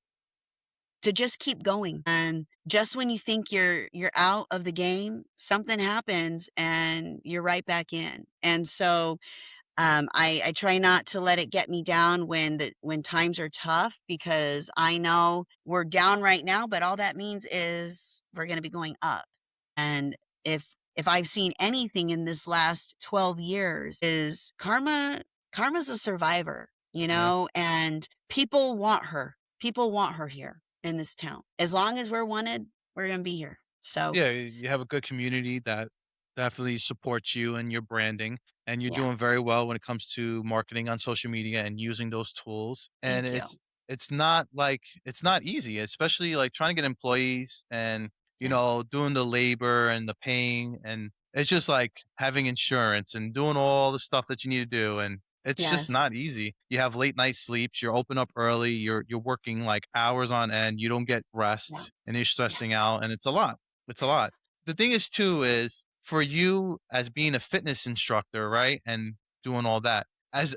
[SPEAKER 2] just keep going. And just when you think you're out of the game, something happens and you're right back in. And so I try not to let it get me down when times are tough, because I know we're down right now, but all that means is we're going to be going up. And if I've seen anything in this last 12 years is karma's a survivor,
[SPEAKER 1] Yeah.
[SPEAKER 2] and people want her. People want her here in this town. As long as we're wanted, we're going to be here. So,
[SPEAKER 1] Yeah, you have a good community that definitely supports you and your branding, and you're
[SPEAKER 2] yeah,
[SPEAKER 1] doing very well when it comes to marketing on social media and using those tools. And
[SPEAKER 2] thank you.
[SPEAKER 1] it's not easy, especially like trying to get employees and
[SPEAKER 2] Yeah.
[SPEAKER 1] doing the labor and the paying, and it's just like having insurance and doing all the stuff that you need to do, and it's just
[SPEAKER 2] Yes.
[SPEAKER 1] not easy. You have late night sleeps, you're open up early, you're working like hours on end, you don't get
[SPEAKER 2] Yeah.
[SPEAKER 1] rest, and you're
[SPEAKER 2] Yeah.
[SPEAKER 1] stressing out, and it's a lot. It's a lot. The thing is too is for you as being a fitness instructor, right? And doing all that. As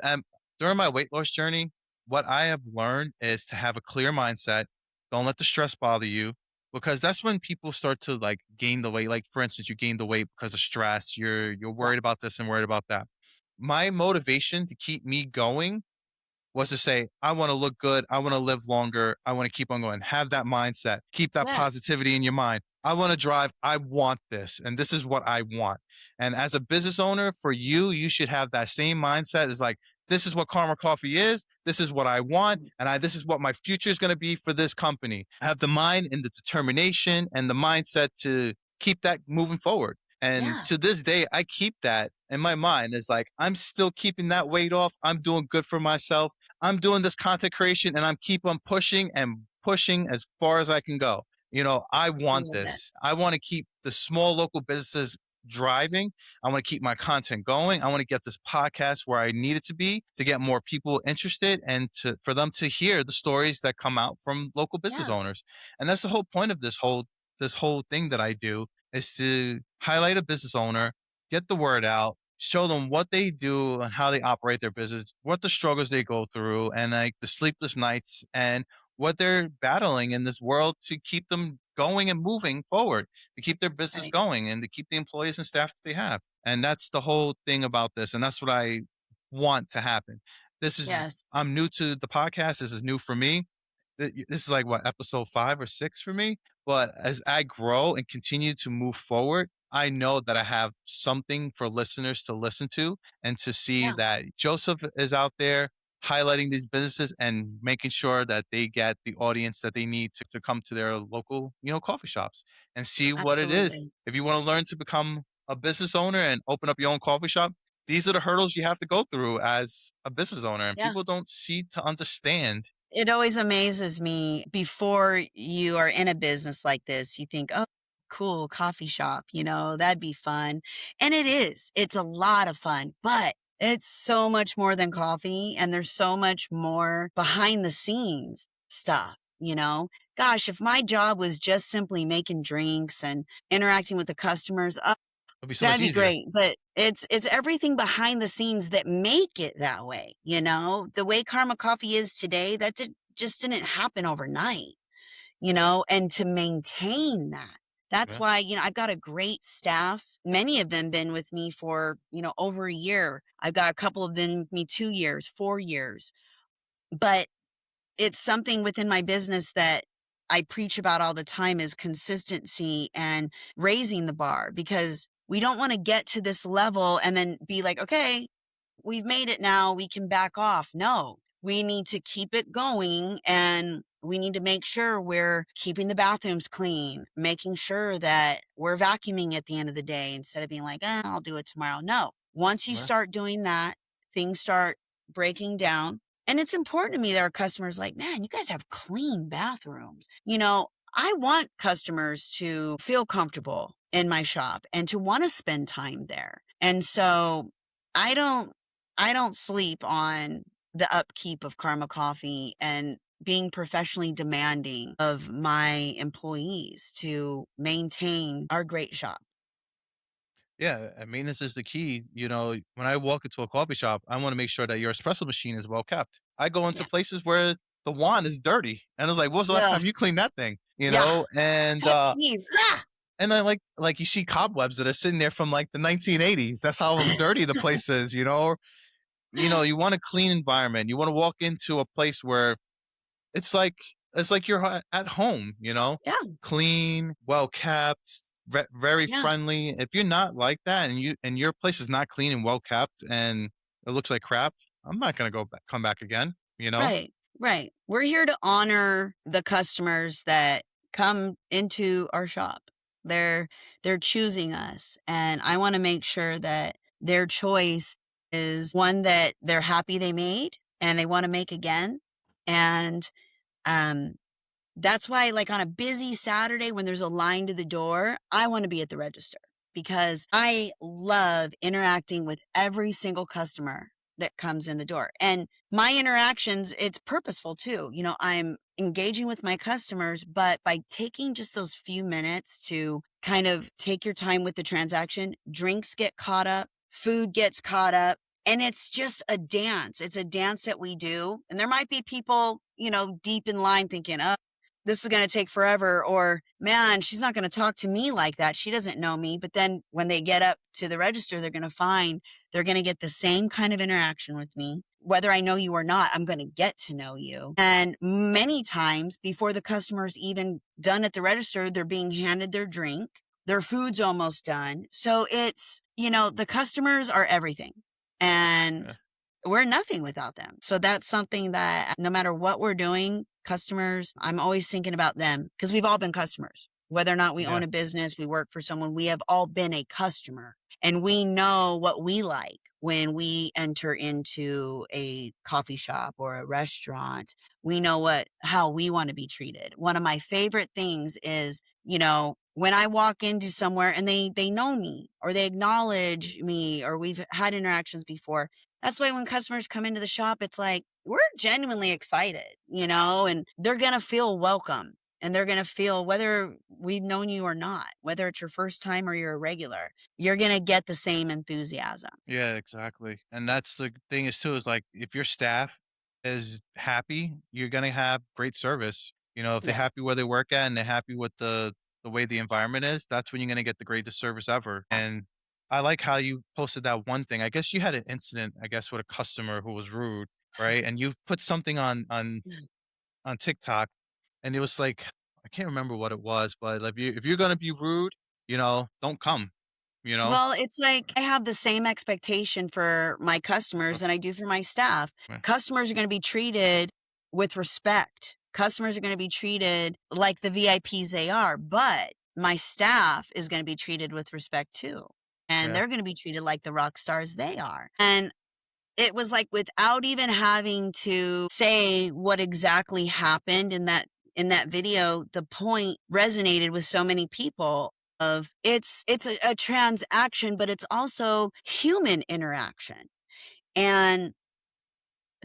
[SPEAKER 1] during my weight loss journey, what I have learned is to have a clear mindset. Don't let the stress bother you, because that's when people start to like gain the weight. Like for instance, you gain the weight because of stress. You're
[SPEAKER 2] Yeah.
[SPEAKER 1] worried about this and worried about that. My motivation to keep me going was to say, I want to look good. I want to live longer. I want to keep on going. Have that mindset. Keep that
[SPEAKER 2] Yes.
[SPEAKER 1] positivity in your mind. I want to drive. I want this. And this is what I want. And as a business owner, for you, you should have that same mindset. Is like, this is what Karma Coffee is. This is what I want. And this is what my future is going to be for this company. I have the mind and the determination and the mindset to keep that moving forward. And
[SPEAKER 2] Yeah.
[SPEAKER 1] to this day, I keep that in my mind. It's like, I'm still keeping that weight off. I'm doing good for myself. I'm doing this content creation and I'm keep on pushing and pushing as far as I can go. I
[SPEAKER 2] I
[SPEAKER 1] want
[SPEAKER 2] love that.
[SPEAKER 1] this. I want to keep the small local businesses driving. I want to keep my content going. I want to get this podcast where I need it to be to get more people interested and for them to hear the stories that come out from local business
[SPEAKER 2] Yeah,
[SPEAKER 1] owners. And that's the whole point of this whole thing that I do is to highlight a business owner, get the word out, show them what they do and how they operate their business, what the struggles they go through, and like the sleepless nights and what they're battling in this world to keep them going and moving forward, to keep their business
[SPEAKER 2] right.
[SPEAKER 1] going and to keep the employees and staff that they have. And that's the whole thing about this. And that's what I want to happen.
[SPEAKER 2] Yes.
[SPEAKER 1] I'm new to the podcast. This is new for me. This is like what, episode 5 or 6 for me. But as I grow and continue to move forward, I know that I have something for listeners to listen to and to see
[SPEAKER 2] Yeah,
[SPEAKER 1] that Joseph is out there highlighting these businesses and making sure that they get the audience that they need to come to their local, coffee shops and see what it is.
[SPEAKER 2] absolutely.
[SPEAKER 1] If you want to learn to become a business owner and open up your own coffee shop, these are the hurdles you have to go through as a business owner. And
[SPEAKER 2] Yeah.
[SPEAKER 1] people don't see to understand.
[SPEAKER 2] It always amazes me before you are in a business like this, you think, oh, cool, coffee shop, that'd be fun. And it is. It's a lot of fun, but it's so much more than coffee. And there's so much more behind the scenes stuff. Gosh, if my job was just simply making drinks and interacting with the customers,
[SPEAKER 1] It'll be so much
[SPEAKER 2] that'd be
[SPEAKER 1] easier.
[SPEAKER 2] great, but it's everything behind the scenes that make it that way. The way Karma Coffee is today, that just didn't happen overnight, and to maintain that. That's
[SPEAKER 1] Yeah.
[SPEAKER 2] why, I've got a great staff. Many of them been with me for, over a year. I've got a couple of them with me 2 years, 4 years. But it's something within my business that I preach about all the time is consistency and raising the bar because we don't want to get to this level and then be like, okay, we've made it now. We can back off. No, we need to keep it going and we need to make sure we're keeping the bathrooms clean, making sure that we're vacuuming at the end of the day instead of being like, I'll do it tomorrow. No, once you
[SPEAKER 1] Yeah.
[SPEAKER 2] start doing that, things start breaking down. And it's important to me that our customers like, man, you guys have clean bathrooms. I want customers to feel comfortable in my shop and to want to spend time there. And so I don't I don't sleep on the upkeep of Karma Coffee and being professionally demanding of my employees to maintain our great shop.
[SPEAKER 1] Yeah, I mean, this is the key. When I walk into a coffee shop, I want to make sure that your espresso machine is well kept. I go into
[SPEAKER 2] Yeah.
[SPEAKER 1] places where the wand is dirty, and I was like, "When's the last
[SPEAKER 2] Yeah.
[SPEAKER 1] time you cleaned that thing?"
[SPEAKER 2] Yeah.
[SPEAKER 1] And
[SPEAKER 2] Pet peeve. Ah!
[SPEAKER 1] and then like you see cobwebs that are sitting there from like the 1980s. That's how dirty the place is. You want a clean environment. You want to walk into a place where it's like you're at home,
[SPEAKER 2] Yeah.
[SPEAKER 1] clean, well kept, very
[SPEAKER 2] Yeah.
[SPEAKER 1] friendly. If you're not like that and your place is not clean and well kept and it looks like crap, I'm not gonna come back again.
[SPEAKER 2] Right. Right. We're here to honor the customers that come into our shop. They're choosing us and I want to make sure that their choice is one that they're happy they made and they want to make again. And um that's why, like on a busy Saturday when there's a line to the door, I want to be at the register because I love interacting with every single customer that comes in the door. And my interactions, it's purposeful too. I'm engaging with my customers, but by taking just those few minutes to kind of take your time with the transaction, drinks get caught up, food gets caught up. And it's just a dance. It's a dance that we do. And there might be people, deep in line thinking, oh, this is going to take forever, or man, she's not going to talk to me like that. She doesn't know me. But then when they get up to the register, they're going to get the same kind of interaction with me. Whether I know you or not, I'm going to get to know you. And many times before the customer's even done at the register, they're being handed their drink. Their food's almost done. So the customers are everything. And
[SPEAKER 1] Yeah.
[SPEAKER 2] we're nothing without them. So that's something that no matter what we're doing, customers, I'm always thinking about them because we've all been customers. Whether or not we
[SPEAKER 1] Yeah.
[SPEAKER 2] own a business, we work for someone, we have all been a customer and we know what we like when we enter into a coffee shop or a restaurant. We know how we want to be treated. One of my favorite things is, when I walk into somewhere and they know me or they acknowledge me or we've had interactions before. That's why when customers come into the shop, it's like we're genuinely excited, and they're going to feel welcome and they're going to feel whether we've known you or not, whether it's your first time or you're a regular, you're going to get the same enthusiasm.
[SPEAKER 1] Yeah, exactly. And that's the thing is too, is like if your staff is happy, you're gonna have great service. If they're
[SPEAKER 2] Yeah.
[SPEAKER 1] happy where they work at and they're happy with the way the environment is, that's when you're gonna get the greatest service ever.
[SPEAKER 2] Yeah.
[SPEAKER 1] And I like how you posted that one thing. I guess you had an incident, I guess, with a customer who was rude, right? And you put something on TikTok and it was like I can't remember what it was, but if you're gonna be rude, don't come, you know?
[SPEAKER 2] Well, it's like I have the same expectation for my
[SPEAKER 1] Uh,
[SPEAKER 2] customers than I do for my staff.
[SPEAKER 1] yeah,
[SPEAKER 2] Customers are going to be treated with respect. Customers are going to be treated like the VIPs they are, but my staff is going to be treated with respect too. And
[SPEAKER 1] yeah,
[SPEAKER 2] they're going to be treated like the rock stars they are. And it was like without even having to say what exactly happened in that video, the point resonated with so many people of it's a transaction, but it's also human interaction. And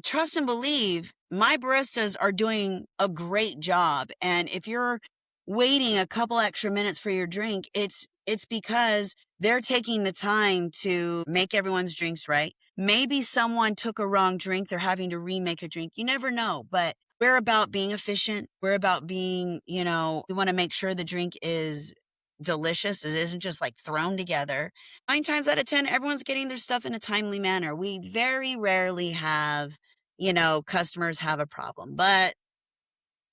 [SPEAKER 2] trust and believe my baristas are doing a great job. And if you're waiting a couple extra minutes for your drink, it's because they're taking the time to make everyone's drinks right. Maybe someone took a wrong drink, they're having to remake a drink. You never know, but we're about being efficient. We're about being, we want to make sure the drink is delicious. It isn't just like thrown together. 9 times out of 10, everyone's getting their stuff in a timely manner. We very rarely have customers have a problem, but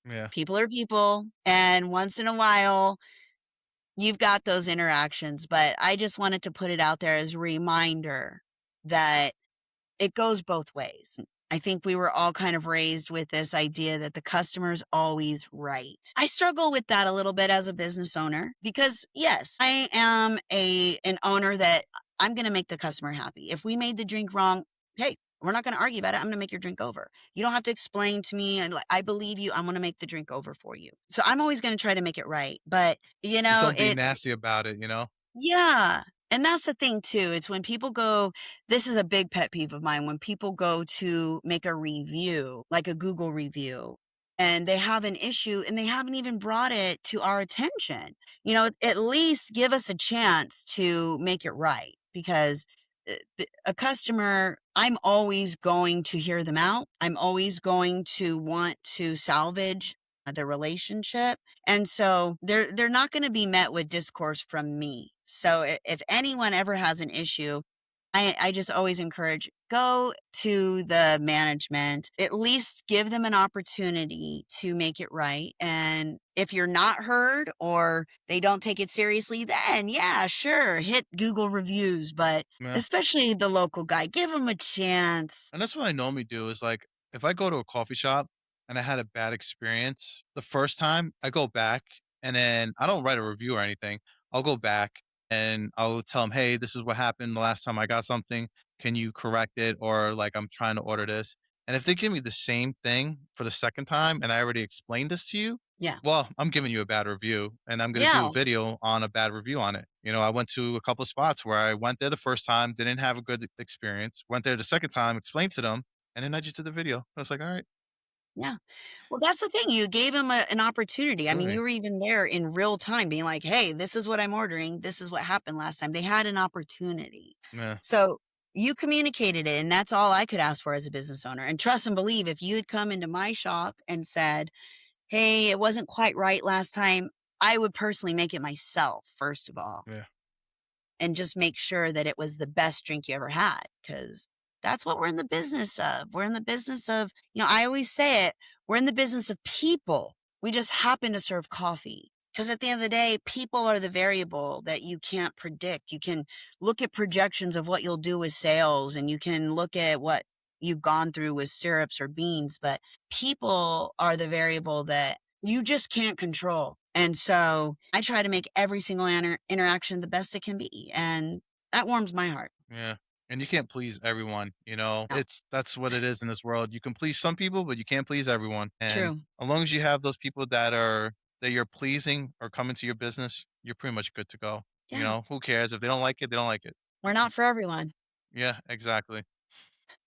[SPEAKER 1] yeah.
[SPEAKER 2] people are people. And once in a while, you've got those interactions. But I just wanted to put it out there as a reminder that it goes both ways. I think we were all kind of raised with this idea that the customer's always right. I struggle with that a little bit as a business owner because yes, I am an owner that I'm going to make the customer happy. If we made the drink wrong, hey, we're not going to argue about it. I'm going to make your drink over. You don't have to explain to me. I believe you. I'm going to make the drink over for you. So I'm always going to try to make it right. But,
[SPEAKER 1] Just don't be
[SPEAKER 2] it's,
[SPEAKER 1] nasty about it.
[SPEAKER 2] yeah. And that's the thing too. It's when people go, this is a big pet peeve of mine, when people go to make a review, like a Google review, and they have an issue and they haven't even brought it to our attention. At least give us a chance to make it right because a customer, I'm always going to hear them out. I'm always going to want to salvage the relationship. And so they're not going to be met with discourse from me. So if anyone ever has an issue, I just always encourage go to the management, at least give them an opportunity to make it right. And if you're not heard or they don't take it seriously, then yeah, sure, hit Google reviews, but
[SPEAKER 1] Yeah.
[SPEAKER 2] especially the local guy, give him a chance.
[SPEAKER 1] And that's what I normally do is like if I go to a coffee shop and I had a bad experience the first time, I go back and then I don't write a review or anything. I'll go back and I'll tell them, hey, this is what happened the last time I got something. Can you correct it? Or like I'm trying to order this. And if they give me the same thing for the second time and I already explained this to you,
[SPEAKER 2] Yeah.
[SPEAKER 1] well, I'm giving you a bad review and I'm going to do a
[SPEAKER 2] Yeah.
[SPEAKER 1] video on a bad review on it. I went to a couple of spots where I went there the first time, didn't have a good experience, went there the second time, explained to them, and then I just did the video. I was like, all right,
[SPEAKER 2] Yeah. Well, that's the thing. You gave him an opportunity. I mean, you
[SPEAKER 1] absolutely.
[SPEAKER 2] were even there in real time being like, hey, this is what I'm ordering. This is what happened last time. They had an opportunity.
[SPEAKER 1] Yeah,
[SPEAKER 2] So you communicated it. And that's all I could ask for as a business owner. And trust and believe if you had come into my shop and said, hey, it wasn't quite right last time, I would personally make it myself, first of all,
[SPEAKER 1] yeah,
[SPEAKER 2] and just make sure that it was the best drink you ever had because that's what we're in the business of. We're in the business of, I always say it, we're in the business of people. We just happen to serve coffee because at the end of the day, people are the variable that you can't predict. You can look at projections of what you'll do with sales and you can look at what you've gone through with syrups or beans, but people are the variable that you just can't control. And so I try to make every single interaction the best it can be. And that warms my heart.
[SPEAKER 1] Yeah. And you can't please everyone, you know?
[SPEAKER 2] No,
[SPEAKER 1] That's what it is in this world. You can please some people, but you can't please everyone. And
[SPEAKER 2] true.
[SPEAKER 1] as long as you have those people that you're pleasing or coming to your business, you're pretty much good to go. You
[SPEAKER 2] Yeah.
[SPEAKER 1] know, who cares? If they don't like it, they don't like it.
[SPEAKER 2] We're not for everyone.
[SPEAKER 1] Yeah, exactly.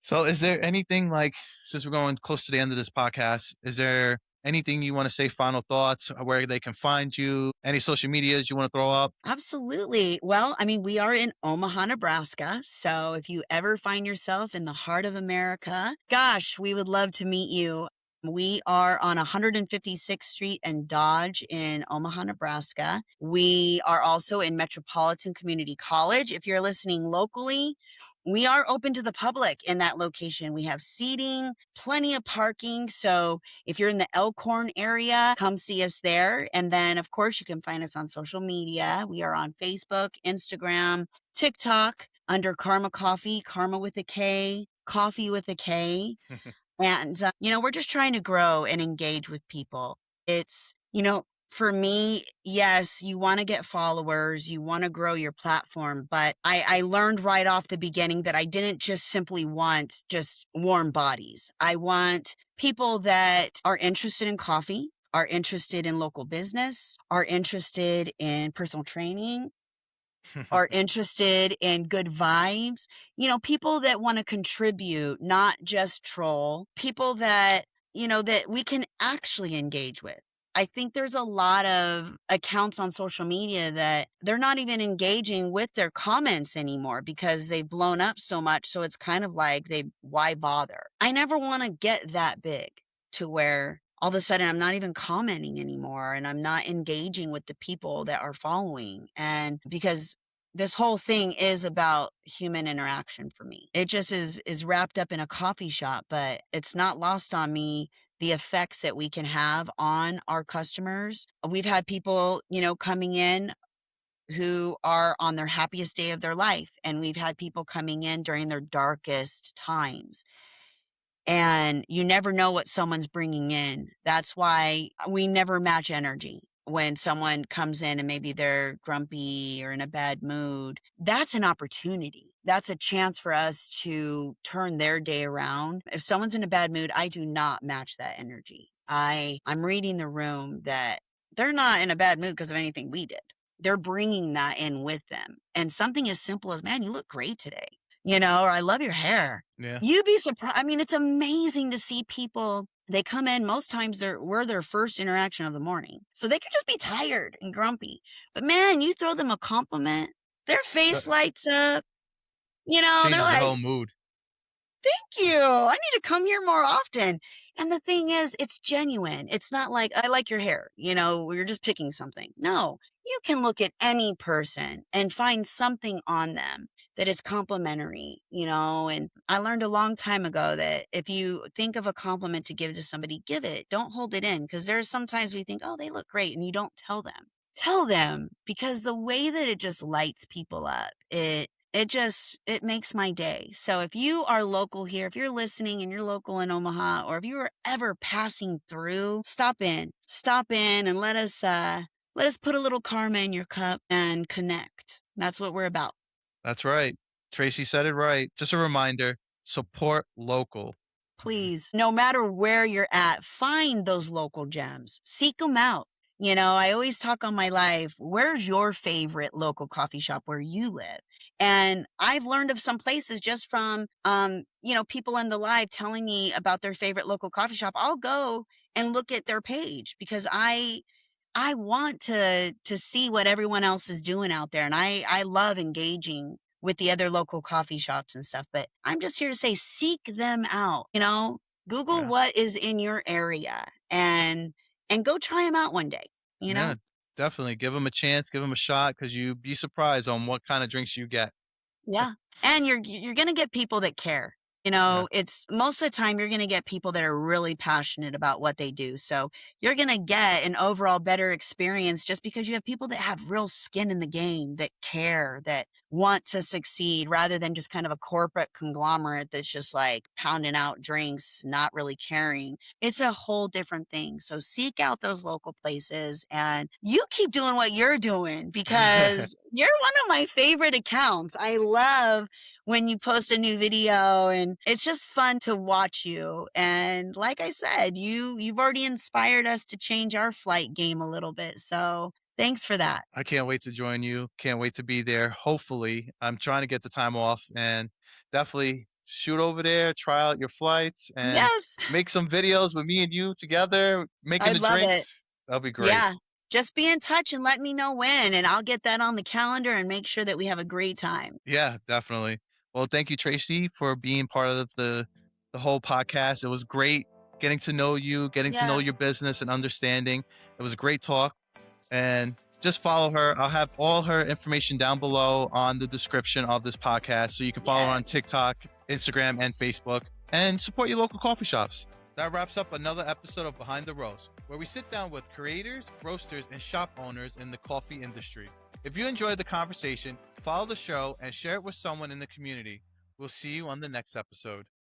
[SPEAKER 1] So is there anything like since we're going close to the end of this podcast, is there anything you want to say, final thoughts, where they can find you, any social medias you want to throw up?
[SPEAKER 2] Absolutely. Well, I mean, we are in Omaha, Nebraska. So if you ever find yourself in the heart of America, gosh, we would love to meet you. We are on 156th Street and Dodge in Omaha, Nebraska. We are also in Metropolitan Community College. If you're listening locally, we are open to the public in that location. We have seating, plenty of parking. So if you're in the Elkhorn area, come see us there. And then, of course, you can find us on social media. We are on Facebook, Instagram, TikTok under Karma Coffee, Karma with a K, Coffee with a K. And, we're just trying to grow and engage with people. For me, yes, you want to get followers, you want to grow your platform, but I learned right off the beginning that I didn't just simply want just warm bodies. I want people that are interested in coffee, are interested in local business, are interested in personal training, are interested in good vibes, people that want to contribute, not just troll, people that, that we can actually engage with. I think there's a lot of accounts on social media that they're not even engaging with their comments anymore because they've blown up so much. So it's kind of like why bother? I never want to get that big to where all of a sudden I'm not even commenting anymore and I'm not engaging with the people that are following. And because this whole thing is about human interaction for me. It just is wrapped up in a coffee shop, but it's not lost on me the effects that we can have on our customers. We've had people, coming in who are on their happiest day of their life, and we've had people coming in during their darkest times. And you never know what someone's bringing in. That's why we never match energy. When someone comes in and maybe they're grumpy or in a bad mood, that's an opportunity. That's a chance for us to turn their day around. If someone's in a bad mood, I do not match that energy. I'm reading the room that they're not in a bad mood because of anything we did. They're bringing that in with them. And something as simple as, man, you look great today, or I love your hair.
[SPEAKER 1] Yeah.
[SPEAKER 2] You'd be surprised. I mean, it's amazing to see people. They come in, most times we're their first interaction of the morning. So they could just be tired and grumpy. But man, you throw them a compliment, their face
[SPEAKER 1] That
[SPEAKER 2] lights up. They're
[SPEAKER 1] changes the
[SPEAKER 2] like,
[SPEAKER 1] whole mood.
[SPEAKER 2] thank you. I need to come here more often. And the thing is, it's genuine. It's not like, I like your hair, you're just picking something. No, you can look at any person and find something on them that is complimentary, and I learned a long time ago that if you think of a compliment to give to somebody, give it. Don't hold it in, because there's sometimes we think, oh, they look great, and you don't tell them. Tell them, because the way that it just lights people up, it makes my day. So if you are local here, if you're listening and you're local in Omaha, or if you are ever passing through, stop in and let us put a little karma in your cup and connect. That's what we're about.
[SPEAKER 1] That's right. Tracy said it right. Just a reminder, support local.
[SPEAKER 2] Please, no matter where you're at, find those local gems, seek them out. I always talk on my live, where's your favorite local coffee shop where you live? And I've learned of some places just from, people in the live telling me about their favorite local coffee shop. I'll go and look at their page because I want to see what everyone else is doing out there. And I love engaging with the other local coffee shops and stuff, but I'm just here to say, seek them out, Google
[SPEAKER 1] Yeah.
[SPEAKER 2] what is in your area and go try them out one day,
[SPEAKER 1] Yeah, definitely. Give them a chance, give them a shot, because you'd be surprised on what kind of drinks you get.
[SPEAKER 2] Yeah. And you're going to get people that care.
[SPEAKER 1] Yeah.
[SPEAKER 2] It's most of the time you're going to get people that are really passionate about what they do. So you're going to get an overall better experience just because you have people that have real skin in the game, that care, that want to succeed rather than just kind of a corporate conglomerate that's just like pounding out drinks, not really caring. It's a whole different thing. So seek out those local places and you keep doing what you're doing because you're one of my favorite accounts. I love when you post a new video and it's just fun to watch you. And like I said, you've already inspired us to change our flight game a little bit. So thanks for that.
[SPEAKER 1] I can't wait to join you. Can't wait to be there. Hopefully, I'm trying to get the time off and definitely shoot over there, try out your flights, and
[SPEAKER 2] Yes,
[SPEAKER 1] make some videos with me and you together making
[SPEAKER 2] I'd
[SPEAKER 1] the
[SPEAKER 2] love it.
[SPEAKER 1] drinks. That'll be great.
[SPEAKER 2] Yeah. Just be in touch and let me know when, and I'll get that on the calendar and make sure that we have a great time.
[SPEAKER 1] Yeah, definitely. Well, thank you, Tracy, for being part of the whole podcast. It was great getting to know you, getting to know
[SPEAKER 2] Yeah.
[SPEAKER 1] your business and understanding. It was a great talk. And just follow her. I'll have all her information down below on the description of this podcast. So you can follow her on
[SPEAKER 2] Yes.
[SPEAKER 1] TikTok, Instagram, and Facebook, and support your local coffee shops. That wraps up another episode of Behind the Roast, where we sit down with creators, roasters, and shop owners in the coffee industry. If you enjoyed the conversation, follow the show and share it with someone in the community. We'll see you on the next episode.